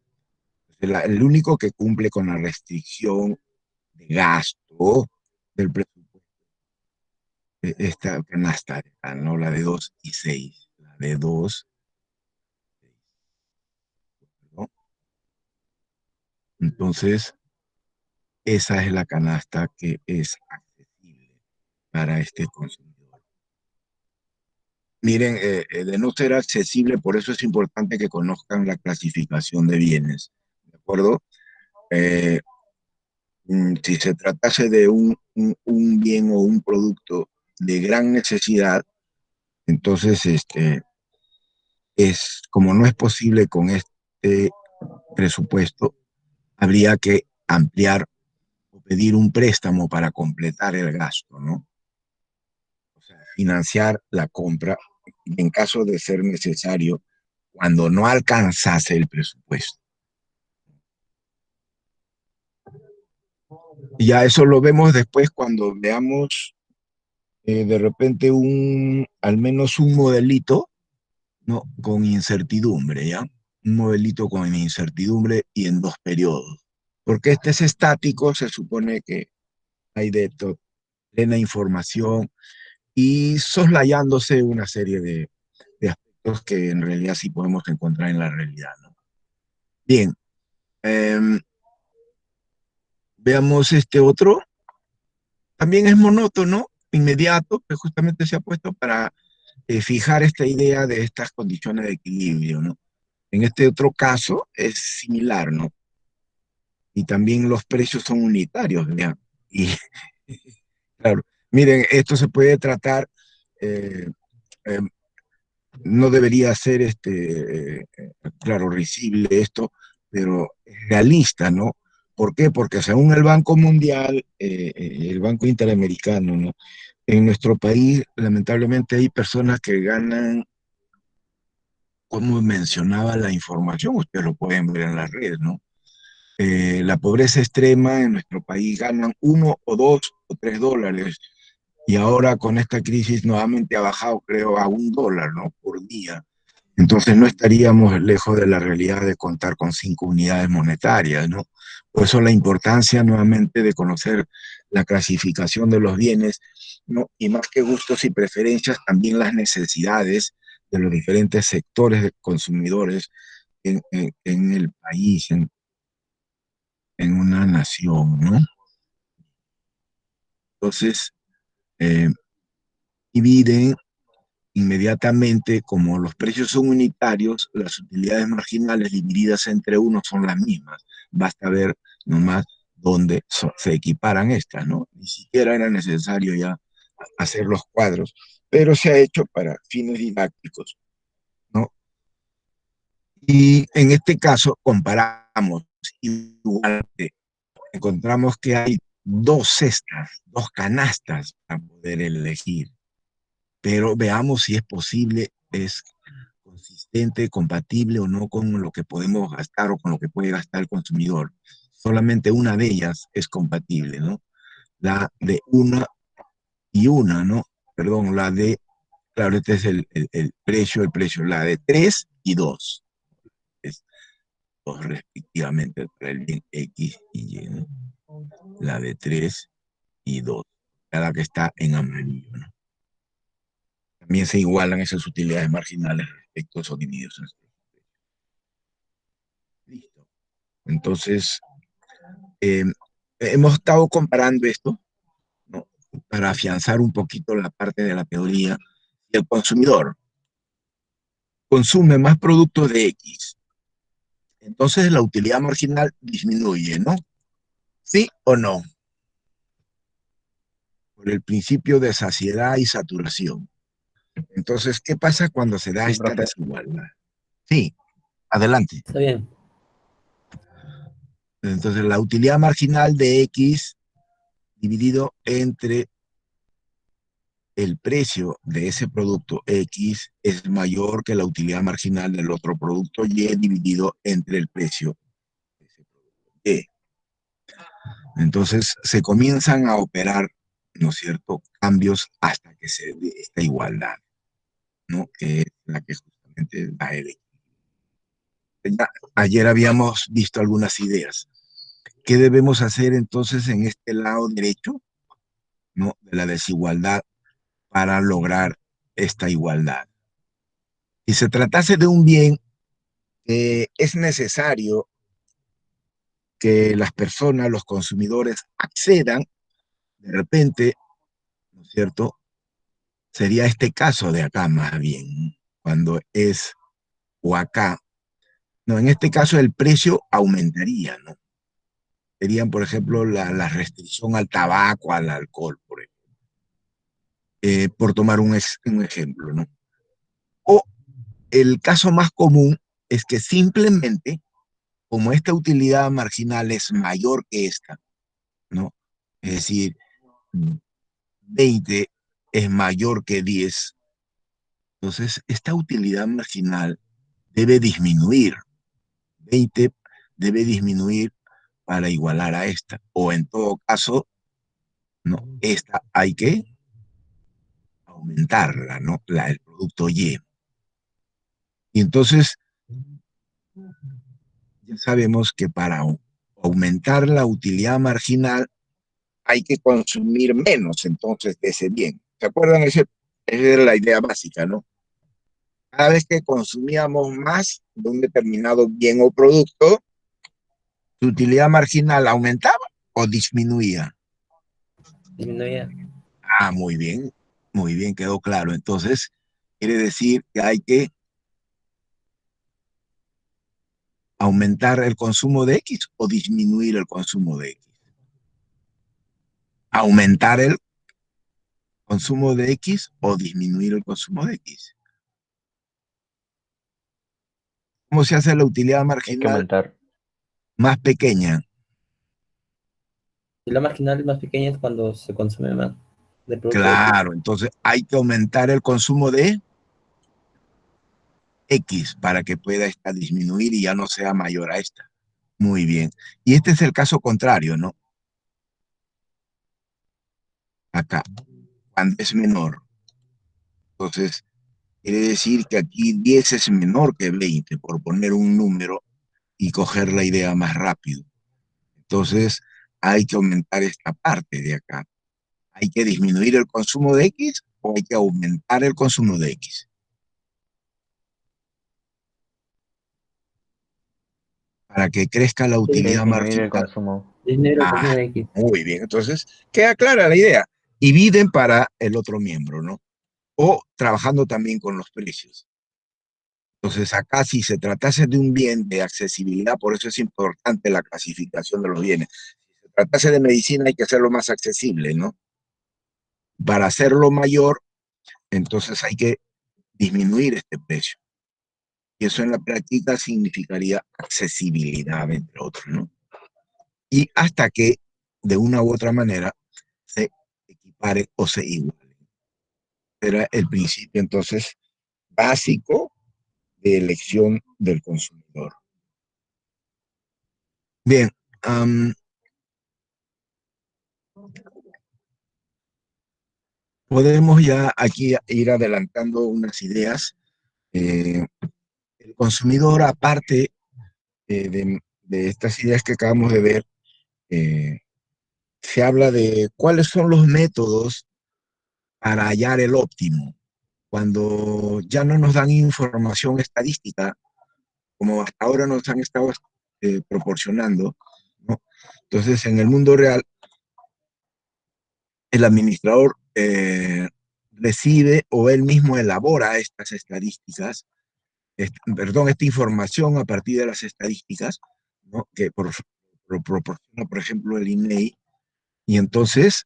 El único que cumple con la restricción de gasto del presupuesto, esta canasta, ¿no? La de 2 y 6. La de 2, ¿no? Entonces, esa es la canasta que es accesible para este consumidor. Miren, de no ser accesible, por eso es importante que conozcan la clasificación de bienes, ¿de acuerdo? Eh, si se tratase de un bien o un producto de gran necesidad, entonces como no es posible con este presupuesto, habría que ampliar o pedir un préstamo para completar el gasto, ¿no? O sea, financiar la compra en caso de ser necesario cuando no alcanzase el presupuesto. Y ya eso lo vemos después cuando veamos de repente al menos un modelito, ¿no?, con incertidumbre, ¿ya? Un modelito con incertidumbre y en 2 periodos. Porque este es estático, se supone que hay plena información y soslayándose una serie de aspectos que en realidad sí podemos encontrar en la realidad, ¿no? Bien, veamos este otro. También es monótono, inmediato, que justamente se ha puesto para fijar esta idea de estas condiciones de equilibrio, ¿no? En este otro caso es similar, ¿no? Y también los precios son unitarios, ¿ya? Y claro, miren, esto se puede tratar, eh, eh, no debería ser, claro, risible esto, pero es realista, ¿no? ¿Por qué? Porque según el Banco Mundial, el Banco Interamericano, ¿no?, en nuestro país, lamentablemente, hay personas que ganan, como mencionaba la información, ustedes lo pueden ver en las redes, ¿no? La pobreza extrema en nuestro país ganan $1 o $2 o $3, y ahora con esta crisis nuevamente ha bajado, creo, a $1, ¿no? Por día. Entonces no estaríamos lejos de la realidad de contar con 5 unidades monetarias, ¿no? Por eso la importancia nuevamente de conocer la clasificación de los bienes, ¿no? Y más que gustos y preferencias, también las necesidades de los diferentes sectores de consumidores en el país, en una nación, ¿no? Entonces, eh, dividen inmediatamente, como los precios son unitarios, las utilidades marginales divididas entre uno son las mismas. Basta ver nomás dónde se equiparan estas, ¿no? Ni siquiera era necesario ya hacer los cuadros, pero se ha hecho para fines didácticos, ¿no? Y en este caso comparamos igual, encontramos que hay dos cestas, dos canastas para poder elegir, pero veamos si es posible, es consistente, compatible o no con lo que podemos gastar o con lo que puede gastar el consumidor. Solamente una de ellas es compatible, ¿no? La de una y una, ¿no? Perdón, la de, claro, este es el precio, la de 3 y 2, es 2 respectivamente para el bien X y Y, ¿no? La de 3 y 2, cada que está en amarillo, ¿no? También se igualan esas utilidades marginales respecto a esos divididos. Listo. Entonces, eh, hemos estado comparando esto, ¿no? Para afianzar un poquito la parte de la teoría. Si el consumidor consume más productos de X, entonces la utilidad marginal disminuye, ¿no? ¿Sí o no? Por el principio de saciedad y saturación. Entonces, ¿qué pasa cuando se da Sí, esta profe. desigualdad? Sí, adelante. Está bien. Entonces, la utilidad marginal de X dividido entre el precio de ese producto X es mayor que la utilidad marginal del otro producto Y dividido entre el precio de ese producto Y. Entonces se comienzan a operar, ¿no es cierto?, cambios hasta que se dé esta igualdad, ¿no? Que es la que justamente da el equilibrio. Ya, ayer habíamos visto algunas ideas. ¿Qué debemos hacer entonces en este lado derecho, ¿no?, de la desigualdad para lograr esta igualdad? Si se tratase de un bien, es necesario que las personas, los consumidores, accedan de repente, ¿no es cierto? Sería este caso de acá más bien, cuando es o acá. No, en este caso el precio aumentaría, ¿no? Serían, por ejemplo, la restricción al tabaco, al alcohol, por tomar un ejemplo, ¿no? O el caso más común es que simplemente, como esta utilidad marginal es mayor que esta, ¿no? Es decir, 20 es mayor que 10, entonces esta utilidad marginal debe disminuir. 20 debe disminuir para igualar a esta, o en todo caso, ¿no?, esta hay que aumentarla, ¿no? El producto Y. Y entonces ya sabemos que para aumentar la utilidad marginal hay que consumir menos entonces de ese bien. ¿Se acuerdan? Esa era la idea básica, ¿no? Cada vez que consumíamos más de un determinado bien o producto, su utilidad marginal aumentaba o disminuía. Disminuye. Ah, muy bien, quedó claro. Entonces, quiere decir que hay que aumentar el consumo de X o disminuir el consumo de X. Aumentar el consumo de X o disminuir el consumo de X. ¿Cómo se hace la utilidad Hay que marginal aumentar. más pequeña? Y la marginal más pequeña es cuando se consume más. del producto X. Claro, entonces hay que aumentar el consumo de X para que pueda esta disminuir y ya no sea mayor a esta. Muy bien. Y este es el caso contrario, ¿no? Acá, cuando es menor. Entonces, quiere decir que aquí 10 es menor que 20, por poner un número y coger la idea más rápido. Entonces, hay que aumentar esta parte de acá. ¿Hay que disminuir el consumo de X o hay que aumentar el consumo de X? Para que crezca la Hay que utilidad disminuir el marginal. consumo. Dinero, Ah, consumo de X. muy bien. Entonces, queda clara la idea. Dividen para el otro miembro, ¿no? O trabajando también con los precios. Entonces, acá si se tratase de un bien de accesibilidad, por eso es importante la clasificación de los bienes. Si se tratase de medicina, hay que hacerlo más accesible, ¿no? Para hacerlo mayor, entonces hay que disminuir este precio. Y eso en la práctica significaría accesibilidad, entre otros, ¿no? Y hasta que, de una u otra manera, se equipare o se iguale. Era el principio, entonces, básico de elección del consumidor. Bien, podemos ya aquí ir adelantando unas ideas. El consumidor, aparte de estas ideas que acabamos de ver, se habla de cuáles son los métodos para hallar el óptimo. Cuando ya no nos dan información estadística, como hasta ahora nos han estado proporcionando, ¿no? Entonces, en el mundo real, el administrador recibe o él mismo elabora estas estadísticas, esta información a partir de las estadísticas, ¿no? Que proporciona, por ejemplo, el INEI, y entonces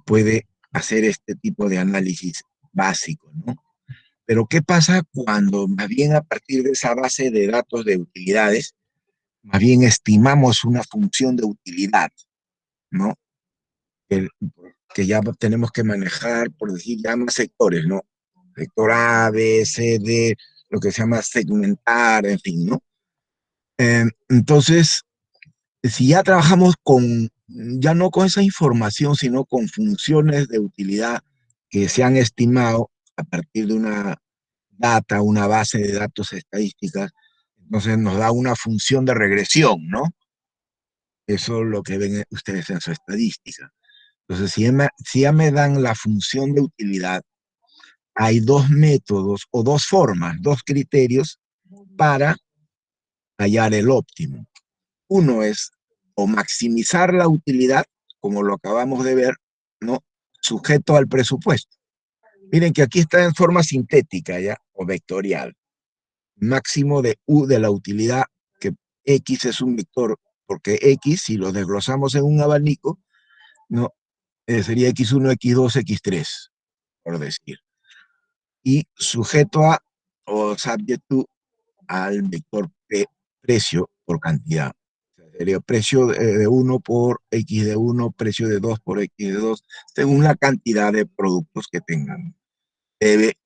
puede hacer este tipo de análisis básico, ¿no? Pero ¿qué pasa cuando más bien a partir de esa base de datos de utilidades, más bien estimamos una función de utilidad, ¿no? Que, que ya tenemos que manejar, por decir, ya más sectores, ¿no? Sector A, B, C, D, lo que se llama segmentar, en fin, ¿no? Entonces, si ya trabajamos con, ya no con esa información, sino con funciones de utilidad que se han estimado a partir de una data, una base de datos estadísticas, entonces nos da una función de regresión, ¿no? Eso es lo que ven ustedes en su estadística. Entonces, si ya me dan la función de utilidad, hay dos métodos o dos formas, dos criterios para hallar el óptimo. Uno es o maximizar la utilidad, como lo acabamos de ver, ¿no? Sujeto al presupuesto. Miren que aquí está en forma sintética, ¿ya? O vectorial. Máximo de U de la utilidad, que X es un vector, porque X, si lo desglosamos en un abanico, ¿no? Sería X1, X2, X3, por decir. Y sujeto a, o subject to, al vector P, precio por cantidad. Sería precio de 1 por X de 1, precio de 2 por X de 2, según la cantidad de productos que tengan. Debe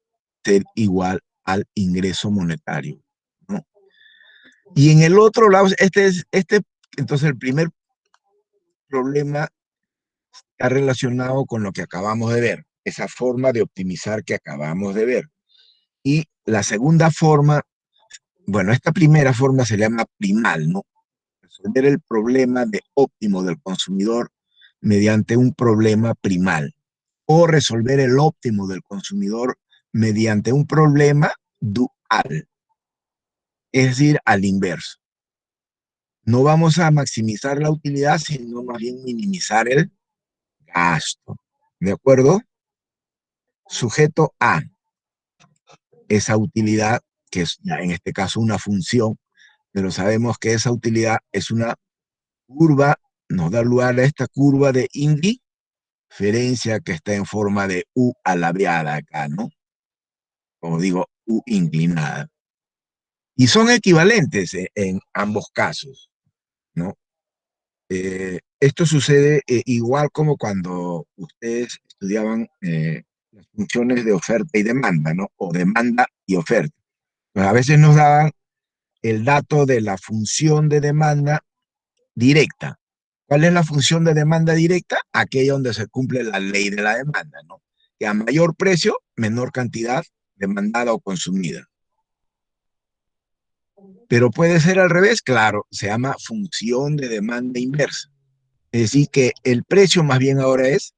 ser igual al ingreso monetario, ¿no? Y en el otro lado, entonces el primer problema está relacionado con lo que acabamos de ver, esa forma de optimizar que acabamos de ver. Y la segunda forma, bueno, esta primera forma se llama primal, ¿no? Resolver el problema de óptimo del consumidor mediante un problema primal. O resolver el óptimo del consumidor mediante un problema dual, es decir, al inverso. No vamos a maximizar la utilidad, sino más bien minimizar el gasto. ¿De acuerdo? Sujeto A, esa utilidad, que es en este caso una función, pero sabemos que esa utilidad es una curva, nos da lugar a esta curva de indiferencia que está en forma de U alargada acá, ¿no? Como digo, U inclinada. Y son equivalentes en ambos casos, ¿no? Esto sucede igual como cuando ustedes estudiaban las funciones de oferta y demanda, ¿no? O demanda y oferta. Pues a veces nos daban el dato de la función de demanda directa. ¿Cuál es la función de demanda directa? Aquella donde se cumple la ley de la demanda, ¿no? Que a mayor precio, menor cantidad demandada o consumida. Pero puede ser al revés, claro, se llama función de demanda inversa. Es decir, que el precio más bien ahora es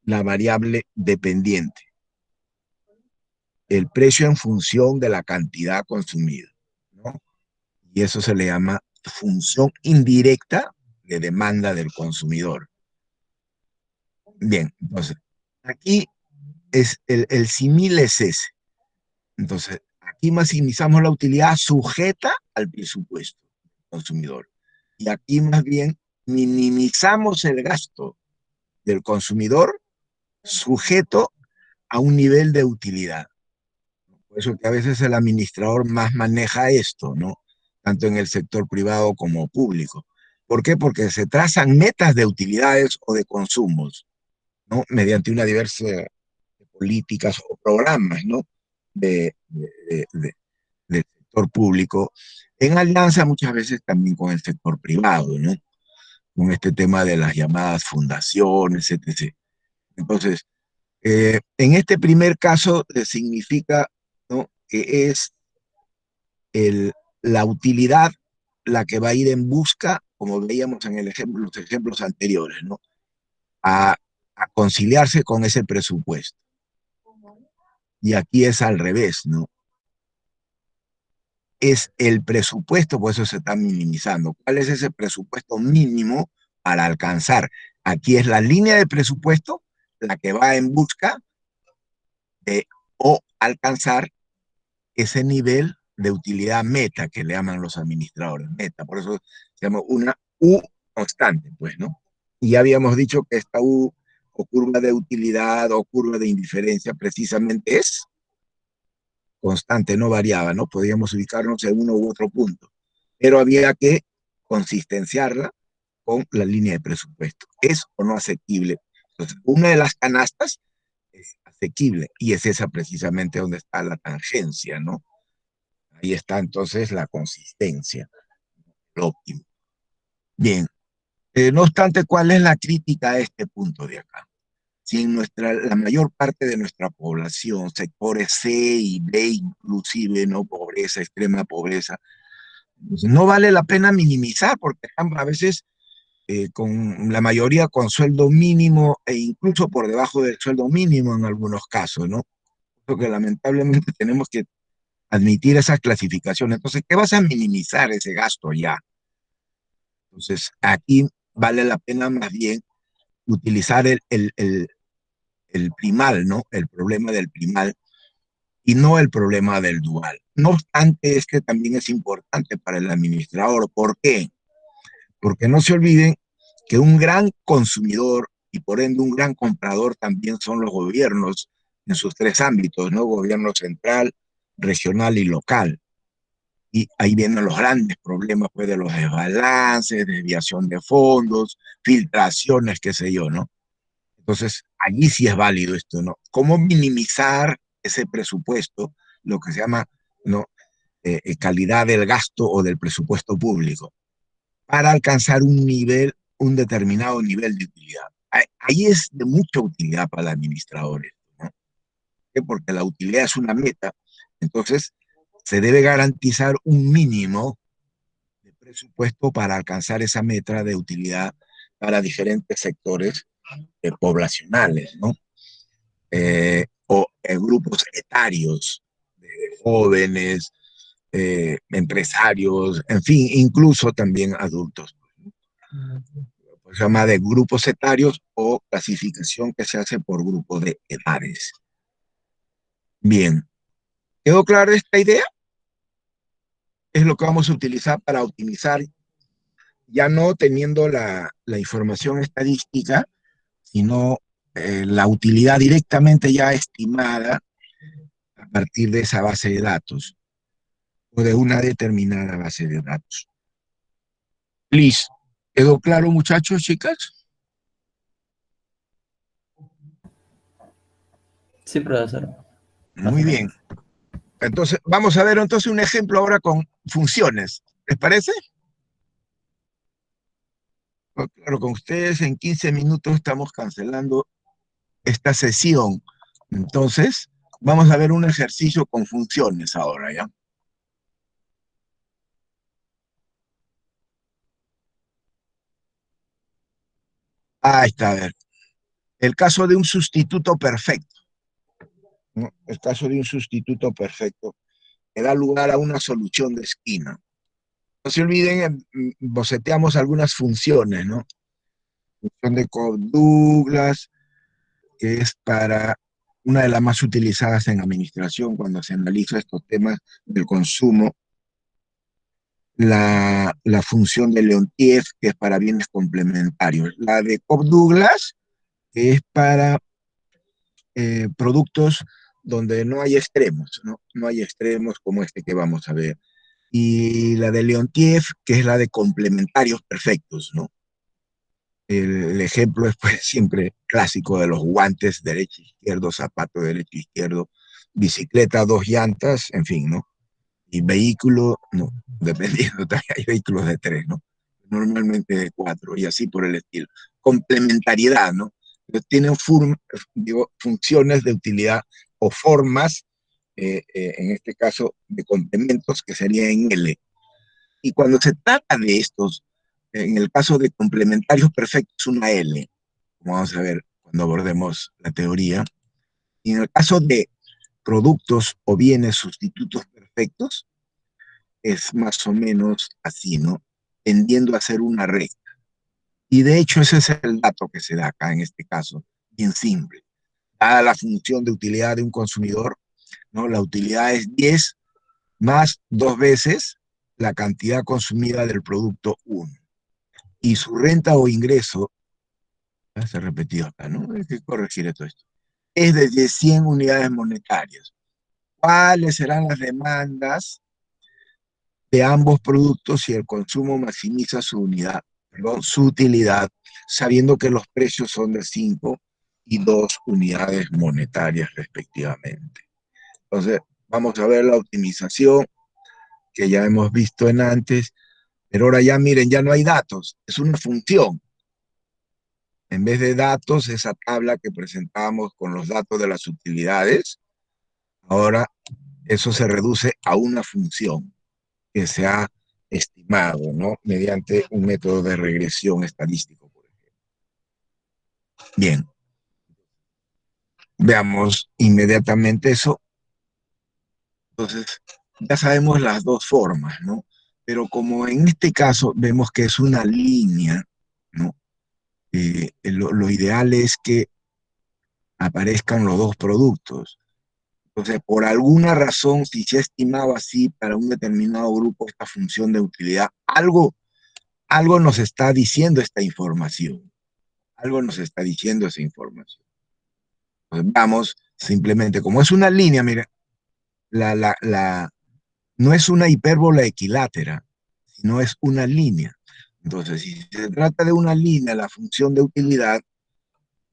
la variable dependiente. El precio en función de la cantidad consumida, ¿no? Y eso se le llama función indirecta de demanda del consumidor. Bien, entonces, aquí es el símil es ese. Entonces, aquí maximizamos la utilidad sujeta al presupuesto del consumidor. Y aquí más bien minimizamos el gasto del consumidor sujeto a un nivel de utilidad. Por eso que a veces el administrador más maneja esto, ¿no? Tanto en el sector privado como público. ¿Por qué? Porque se trazan metas de utilidades o de consumos, ¿no? Mediante una diversidad de políticas o programas, ¿no? De, de, de, del sector público, en alianza muchas veces también con el sector privado, ¿no? Con este tema de las llamadas fundaciones, etc. Entonces, en este primer caso significa, ¿no? Que es la utilidad la que va a ir en busca, como veíamos en los ejemplos anteriores, ¿no? A, a conciliarse con ese presupuesto. Y aquí es al revés, ¿no? Es el presupuesto, por eso se está minimizando. ¿Cuál es ese presupuesto mínimo para alcanzar? Aquí es la línea de presupuesto la que va en busca de o alcanzar ese nivel de utilidad meta que le llaman los administradores, meta. Por eso se llama una U constante, pues, ¿no? Y ya habíamos dicho que esta U o curva de utilidad o curva de indiferencia precisamente es constante, no variaba, ¿no? Podíamos ubicarnos en uno u otro punto, pero había que consistenciarla con la línea de presupuesto. ¿Es o no asequible? Entonces, una de las canastas es asequible y es esa precisamente donde está la tangencia, ¿no? Ahí está entonces la consistencia, lo óptimo. Bien, no obstante, ¿cuál es la crítica a este punto de acá? Si en la mayor parte de nuestra población, sectores C y B inclusive, ¿no? Pobreza, extrema pobreza, pues no vale la pena minimizar porque a veces con la mayoría con sueldo mínimo e incluso por debajo del sueldo mínimo en algunos casos, ¿no? Porque lamentablemente tenemos que admitir esas clasificaciones. Entonces, ¿qué vas a minimizar ese gasto ya? Entonces, aquí vale la pena más bien utilizar el primal, ¿no? El problema del primal y no el problema del dual. No obstante, este también es importante para el administrador. ¿Por qué? Porque no se olviden que un gran consumidor y por ende un gran comprador también son los gobiernos en sus tres ámbitos, ¿no? Gobierno central, regional y local. Y ahí vienen los grandes problemas, pues, de los desbalances, desviación de fondos, filtraciones, qué sé yo, ¿no? Entonces, allí sí es válido esto, ¿no? ¿Cómo minimizar ese presupuesto, lo que se llama, ¿no? Calidad del gasto o del presupuesto público, para alcanzar un nivel, un determinado nivel de utilidad? Ahí es de mucha utilidad para los administradores, ¿no? Porque la utilidad es una meta, entonces se debe garantizar un mínimo de presupuesto para alcanzar esa meta de utilidad para diferentes sectores poblacionales, ¿no? O grupos etarios, de jóvenes, empresarios, en fin, incluso también adultos. Se llama de grupos etarios o clasificación que se hace por grupo de edades. Bien, ¿quedó clara esta idea? Es lo que vamos a utilizar para optimizar, ya no teniendo la información estadística, sino la utilidad directamente ya estimada a partir de esa base de datos o de una determinada base de datos. ¿Listo? ¿Quedó claro, muchachos, chicas? Sí, profesor. Más o Muy bien. menos. Entonces, vamos a ver entonces un ejemplo ahora con funciones. ¿Les parece? Pues, claro, con ustedes en 15 minutos estamos cancelando esta sesión. Entonces, vamos a ver un ejercicio con funciones ahora, ¿ya? Ahí está, a ver. El caso de un sustituto perfecto, ¿no? El caso de un sustituto perfecto que da lugar a una solución de esquina. No se olviden, boceteamos algunas funciones, ¿no? Función de Cobb-Douglas, que es para una de las más utilizadas en administración cuando se analiza estos temas del consumo. La función de Leontief, que es para bienes complementarios. La de Cobb-Douglas, que es para productos donde no hay extremos, ¿no? No hay extremos como este que vamos a ver. Y la de Leontief, que es la de complementarios perfectos, ¿no? El ejemplo es pues siempre clásico de los guantes derecho-izquierdo, zapato derecho-izquierdo, bicicleta, dos llantas, en fin, ¿no? Y vehículo, no, dependiendo, también hay vehículos de tres, ¿no? Normalmente de cuatro y así por el estilo. Complementariedad, ¿no? Tienen digo, funciones de utilidad o formas, en este caso, de complementos que serían en L. Y cuando se trata de estos, en el caso de complementarios perfectos, una L, como vamos a ver cuando abordemos la teoría. Y en el caso de productos o bienes sustitutos perfectos, es más o menos así, ¿no? Tendiendo a ser una recta. Y de hecho ese es el dato que se da acá en este caso, bien simple. Dada la función de utilidad de un consumidor, ¿no? La utilidad es 10 más dos veces la cantidad consumida del producto 1. Y su renta o ingreso, se ha repetido acá, ¿no? Hay que corregir esto. Es de 100 unidades monetarias. ¿Cuáles serán las demandas de ambos productos si el consumo maximiza su unidad, perdón, su utilidad, sabiendo que los precios son de 5 y 2 unidades monetarias respectivamente? Entonces, vamos a ver la optimización que ya hemos visto en antes, pero ahora ya miren, ya no hay datos, es una función. En vez de datos, esa tabla que presentábamos con los datos de las utilidades, ahora eso se reduce a una función que se ha estimado, ¿no? Mediante un método de regresión estadístico, por ejemplo. Bien, veamos inmediatamente eso. Entonces, ya sabemos las dos formas, ¿no? Pero como en este caso vemos que es una línea, ¿no? Lo ideal es que aparezcan los dos productos. Entonces, por alguna razón, si se ha estimado así para un determinado grupo esta función de utilidad, algo nos está diciendo esta información. Algo nos está diciendo esa información. Entonces, vamos, simplemente, como es una línea, mira, no es una hipérbola equilátera, sino es una línea. Entonces, si se trata de una línea, la función de utilidad,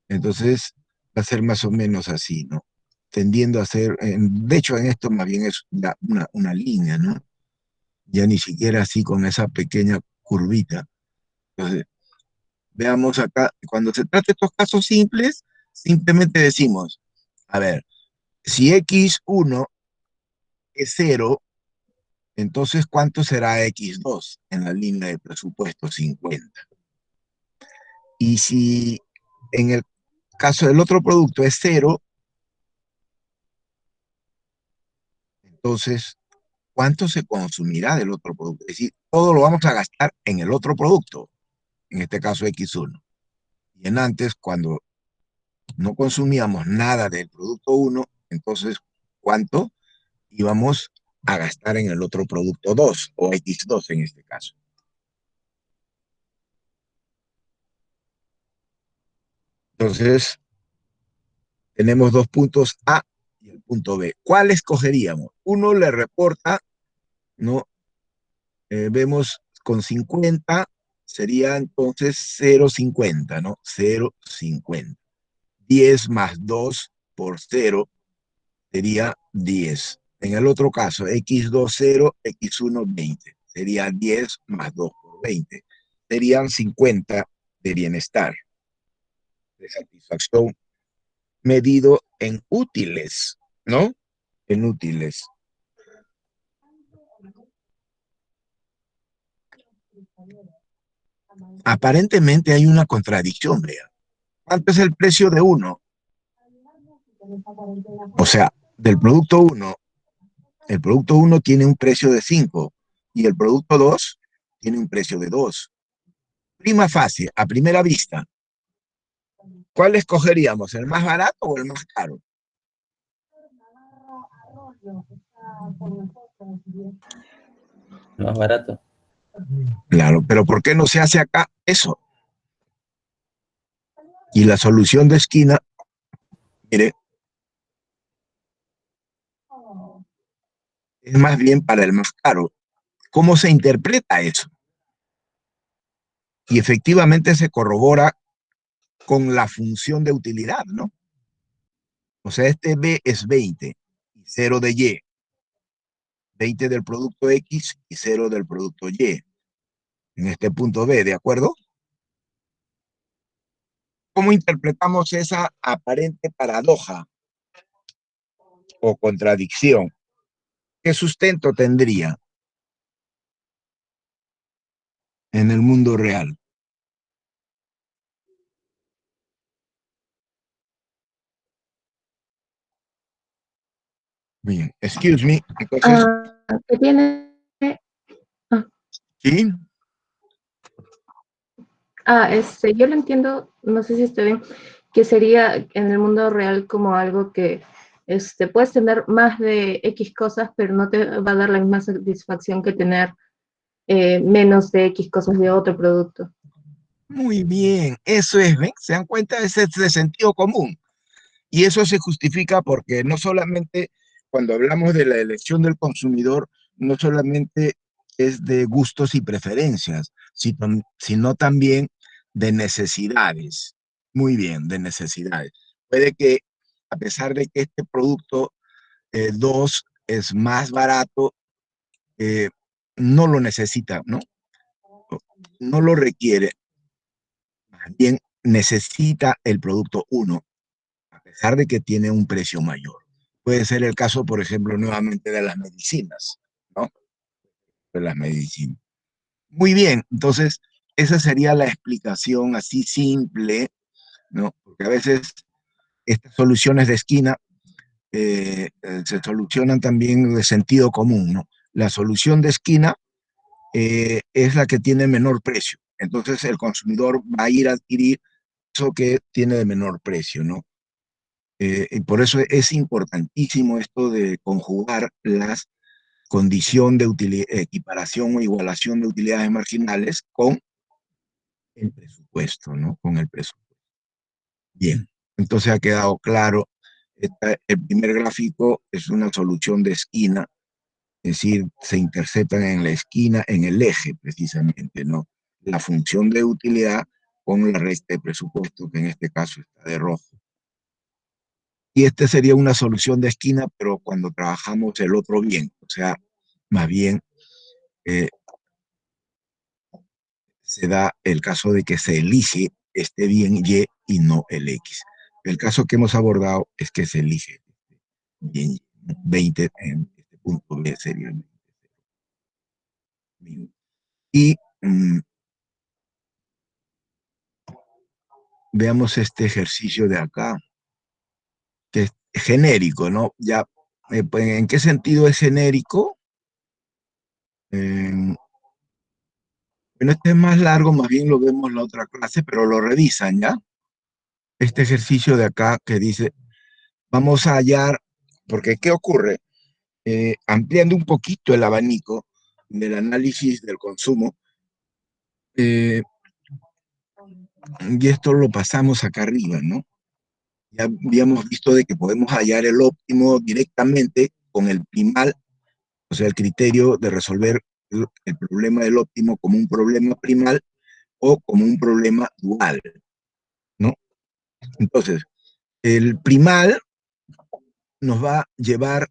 entonces va a ser más o menos así, ¿no? Tendiendo a ser, de hecho en esto más bien es una línea, ¿no? Ya ni siquiera así con esa pequeña curvita. Entonces, veamos acá, cuando se trata de estos casos simples, simplemente decimos, a ver, si X1 es 0, entonces ¿cuánto será X2 en la línea de presupuesto 50? Y si en el caso del otro producto es 0, entonces ¿cuánto se consumirá del otro producto? Es decir, todo lo vamos a gastar en el otro producto, en este caso X1. Y en antes, cuando no consumíamos nada del producto 1, entonces, ¿cuánto íbamos a gastar en el otro producto 2 o X2 en este caso? Entonces, tenemos dos puntos A y el punto B. ¿Cuál escogeríamos? Uno le reporta, ¿no? Vemos con 50, sería entonces 0,50, ¿no? 0,50. 10 más 2 por 0 sería 10. En el otro caso, x2, 0, x1, 20. Sería 10 más 2 por 20. Serían 50 de bienestar, de satisfacción, medido en útiles, ¿no? En útiles. Aparentemente hay una contradicción, vea. ¿Cuánto es el precio de uno? O sea, del producto 1, el producto 1 tiene un precio de 5 y el producto 2 tiene un precio de 2. Prima facie, a primera vista, ¿cuál escogeríamos? ¿El más barato o el más caro? Más barato. Claro, pero ¿por qué no se hace acá eso? Y la solución de esquina, mire, es más bien para el más caro. ¿Cómo se interpreta eso? Y efectivamente se corrobora con la función de utilidad, ¿no? O sea, este B es 20 y 0 de Y. 20 del producto X y 0 del producto Y. En este punto B, ¿de acuerdo? ¿Cómo interpretamos esa aparente paradoja o contradicción? ¿Qué sustento tendría en el mundo real? Bien, excuse me, entonces, Que tiene, ah, ¿sí? yo lo entiendo, no sé si está bien, que sería en el mundo real como algo que puedes tener más de X cosas, pero no te va a dar la misma satisfacción que tener menos de X cosas de otro producto. Muy bien, eso es, ¿ven? ¿Se dan cuenta? Ese es de sentido común. Y eso se justifica porque no solamente cuando hablamos de la elección del consumidor, no solamente es de gustos y preferencias, sino también de necesidades. Muy bien, de necesidades. Puede que a pesar de que este producto 2 es más barato, eh, no lo necesita, ¿no? No lo requiere, más bien necesita el producto 1 a pesar de que tiene un precio mayor. Puede ser el caso, por ejemplo, nuevamente de las medicinas, ¿no? De las medicinas. Muy bien, entonces esa sería la explicación así simple, ¿no? Porque a veces estas soluciones de esquina se solucionan también de sentido común, ¿no? La solución de esquina es la que tiene menor precio. Entonces el consumidor va a ir a adquirir eso que tiene de menor precio, ¿no? Y por eso es importantísimo esto de conjugar las condición de equiparación o igualación de utilidades marginales con el presupuesto, ¿no? Con el presupuesto. Bien, entonces ha quedado claro, el primer gráfico es una solución de esquina, es decir, se interceptan en la esquina, en el eje precisamente, ¿no? La función de utilidad con la resta de presupuesto, que en este caso está de rojo. Y este sería una solución de esquina, pero cuando trabajamos el otro bien, o sea, más bien eh, se da el caso de que se elige este bien Y y no el X. El caso que hemos abordado es que se elige bien 20 en este punto B sería el 20. Y veamos este ejercicio de acá, que es genérico, ¿no? Ya, pues, ¿en qué sentido es genérico? Bueno, este es más largo, más bien lo vemos en la otra clase, pero lo revisan, ¿ya? Este ejercicio de acá que dice, vamos a hallar, porque ¿qué ocurre? Ampliando un poquito el abanico del análisis del consumo, eh, y esto lo pasamos acá arriba, ¿no? Ya habíamos visto de que podemos hallar el óptimo directamente con el primal, o sea, el criterio de resolver el problema del óptimo como un problema primal o como un problema dual, ¿no? Entonces, el primal nos va a llevar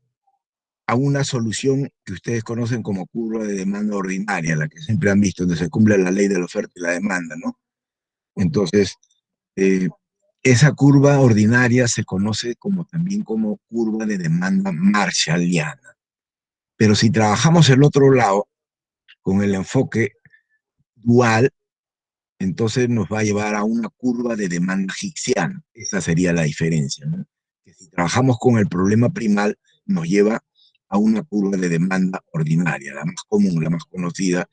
a una solución que ustedes conocen como curva de demanda ordinaria, la que siempre han visto, donde se cumple la ley de la oferta y la demanda, ¿no? Entonces, eh, esa curva ordinaria se conoce como, también como curva de demanda marshalliana. Pero si trabajamos el otro lado, con el enfoque dual, entonces nos va a llevar a una curva de demanda hicksiana. Esa sería la diferencia, ¿no? Que si trabajamos con el problema primal, nos lleva a una curva de demanda ordinaria, la más común, la más conocida,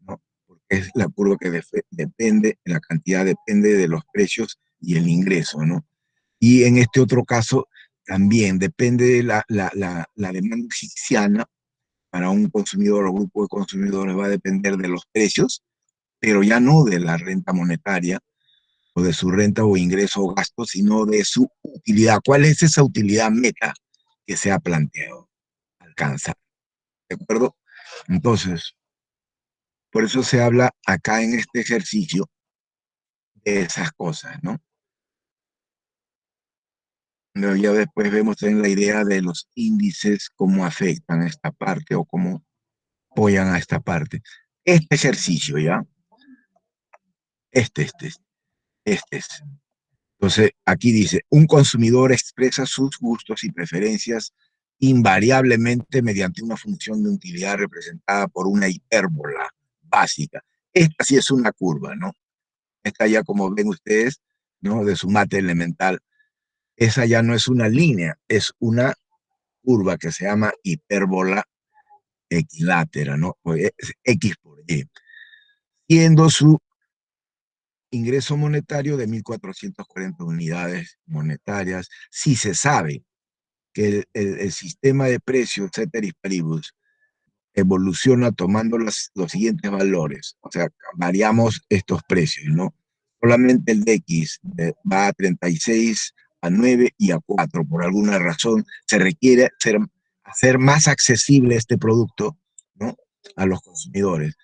¿no? Porque es la curva que depende, la cantidad depende de los precios y el ingreso, ¿no? Y en este otro caso, también depende de la demanda hicksiana para un consumidor o grupo de consumidores, va a depender de los precios, pero ya no de la renta monetaria o de su renta o ingreso o gasto, sino de su utilidad. ¿Cuál es esa utilidad meta que se ha planteado alcanzar? ¿De acuerdo? Entonces, por eso se habla acá en este ejercicio de esas cosas, ¿no? Pero ya después vemos también la idea de los índices, cómo afectan a esta parte o cómo apoyan a esta parte. Este ejercicio, ¿ya? Este, este, este es. Entonces, aquí dice, un consumidor expresa sus gustos y preferencias invariablemente mediante una función de utilidad representada por una hipérbola básica. Esta sí es una curva, ¿no? Esta ya, como ven ustedes, ¿no? De su mate elemental, esa ya no es una línea, es una curva que se llama hipérbola equilátera, ¿no? Pues es X por Y, siendo su ingreso monetario de 1.440 unidades monetarias, si se sabe que el sistema de precios, ceteris paribus, evoluciona tomando los siguientes valores. O sea, variamos estos precios, ¿no? Solamente el de X va a 36, a 9 y a 4. Por alguna razón se requiere hacer más accesible este producto, ¿no? A los consumidores.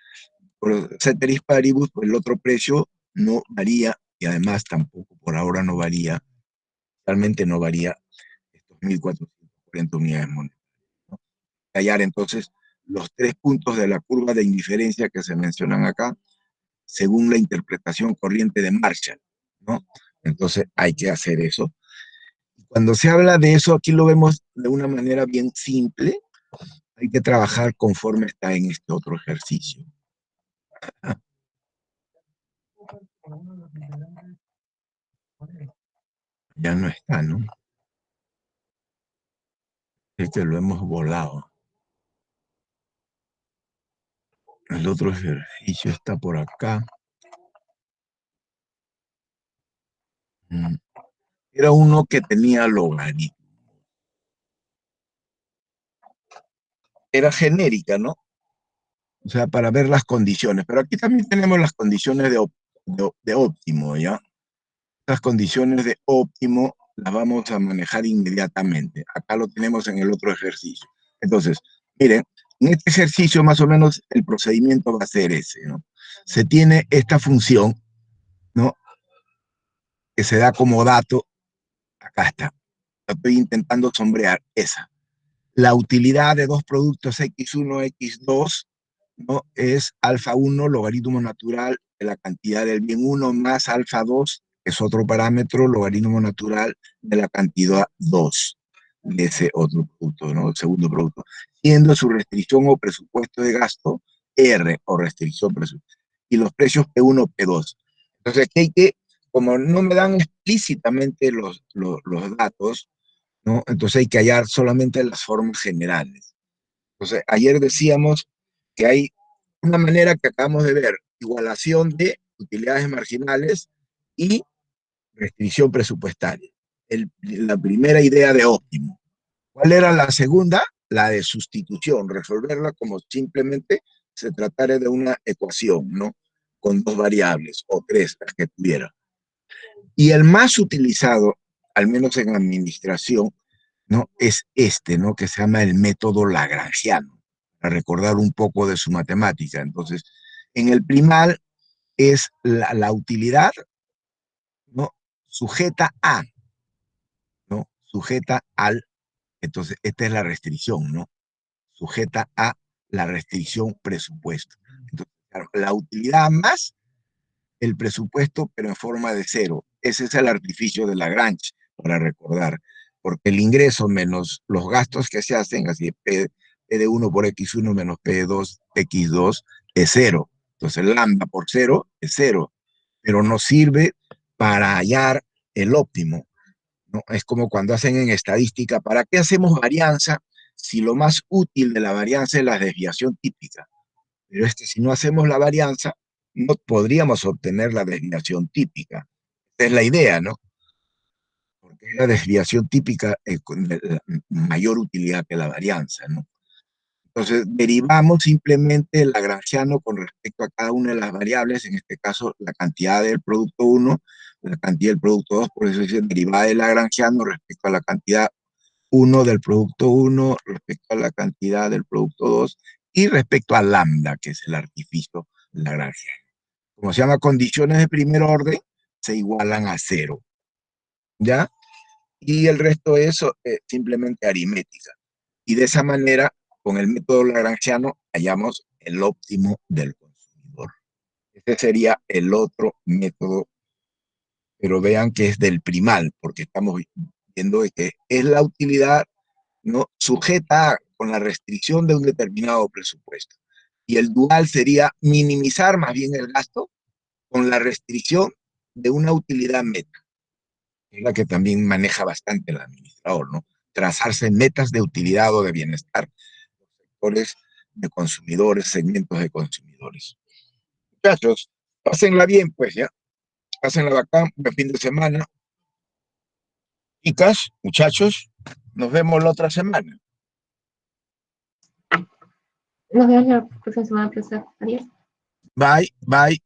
Por ceteris paribus, pues el otro precio no varía y además tampoco por ahora no varía, realmente no varía estos 1.440 unidades monetarias, ¿no? Hallar entonces los 3 puntos de la curva de indiferencia que se mencionan acá, según la interpretación corriente de Marshall, ¿no? Entonces hay que hacer eso. Cuando se habla de eso, aquí lo vemos de una manera bien simple, hay que trabajar conforme está en este otro ejercicio. Ya no está, ¿no? Es que lo hemos volado. El otro ejercicio está por acá. Era uno que tenía logaritmo. Era genérica, ¿no? O sea, para ver las condiciones. Pero aquí también tenemos las condiciones de óptimo, ¿ya? Las condiciones de óptimo las vamos a manejar inmediatamente. Acá lo tenemos en el otro ejercicio. Entonces, miren, en este ejercicio más o menos el procedimiento va a ser ese, ¿no? Se tiene esta función, ¿no? Que se da como dato, acá está. Estoy intentando sombrear esa. La utilidad de dos productos X1, X2, ¿no? Es alfa 1, logaritmo natural de la cantidad del bien 1 más alfa 2, que es otro parámetro, logaritmo natural de la cantidad 2 de ese otro producto, ¿no? El segundo producto. Siendo su restricción o presupuesto de gasto R o restricción presupuesto. Y los precios P1, P2. Entonces, aquí hay que, como no me dan explícitamente los datos, ¿no? Entonces hay que hallar solamente las formas generales. Entonces, ayer decíamos que hay una manera que acabamos de ver, igualación de utilidades marginales y restricción presupuestaria. La primera idea de óptimo. ¿Cuál era la segunda? La de sustitución, resolverla como simplemente se tratara de una ecuación, ¿no? Con dos variables o tres, las que tuviera. Y el más utilizado, al menos en administración, ¿no? Es este, ¿no? Que se llama el método lagrangiano, para recordar un poco de su matemática. Entonces, en el primal es la utilidad, ¿no? Sujeta a, ¿no? Sujeta al Entonces, esta es la restricción, ¿no? Sujeta a la restricción presupuesto. Entonces, claro, la utilidad más el presupuesto, pero en forma de cero. Ese es el artificio de Lagrange, para recordar, porque el ingreso menos los gastos que se hacen, así P de 1 por X1 menos P de 2, X2, es cero. Entonces, lambda por cero es cero, pero no sirve para hallar el óptimo, ¿no? Es como cuando hacen en estadística, ¿para qué hacemos varianza si lo más útil de la varianza es la desviación típica? Pero es que si no hacemos la varianza, no podríamos obtener la desviación típica. Esa es la idea, ¿no? Porque la desviación típica con la mayor utilidad que la varianza, ¿no? Entonces, derivamos simplemente el lagrangiano con respecto a cada una de las variables, en este caso la cantidad del producto 1, la cantidad del producto 2, por eso dice derivada del lagrangiano respecto a la cantidad 1 del producto 1, respecto a la cantidad del producto 2 y respecto a lambda, que es el artificio lagrangiano. Como se llama condiciones de primer orden, se igualan a cero, ¿ya? Y el resto es simplemente aritmética. Y de esa manera, con el método lagrangiano, hallamos el óptimo del consumidor. Este sería el otro método, pero vean que es del primal, porque estamos viendo que es la utilidad, ¿no?, sujeta con la restricción de un determinado presupuesto. Y el dual sería minimizar más bien el gasto con la restricción de una utilidad meta, que es la que también maneja bastante el administrador, ¿no? Trazarse metas de utilidad o de bienestar, sectores de consumidores, segmentos de consumidores. Muchachos, pásenla bien, pues, ya. Pásenla bacán, buen fin de semana. Chicas, muchachos, nos vemos la otra semana. Nos vemos la próxima semana, profesor. Adiós. Bye, bye.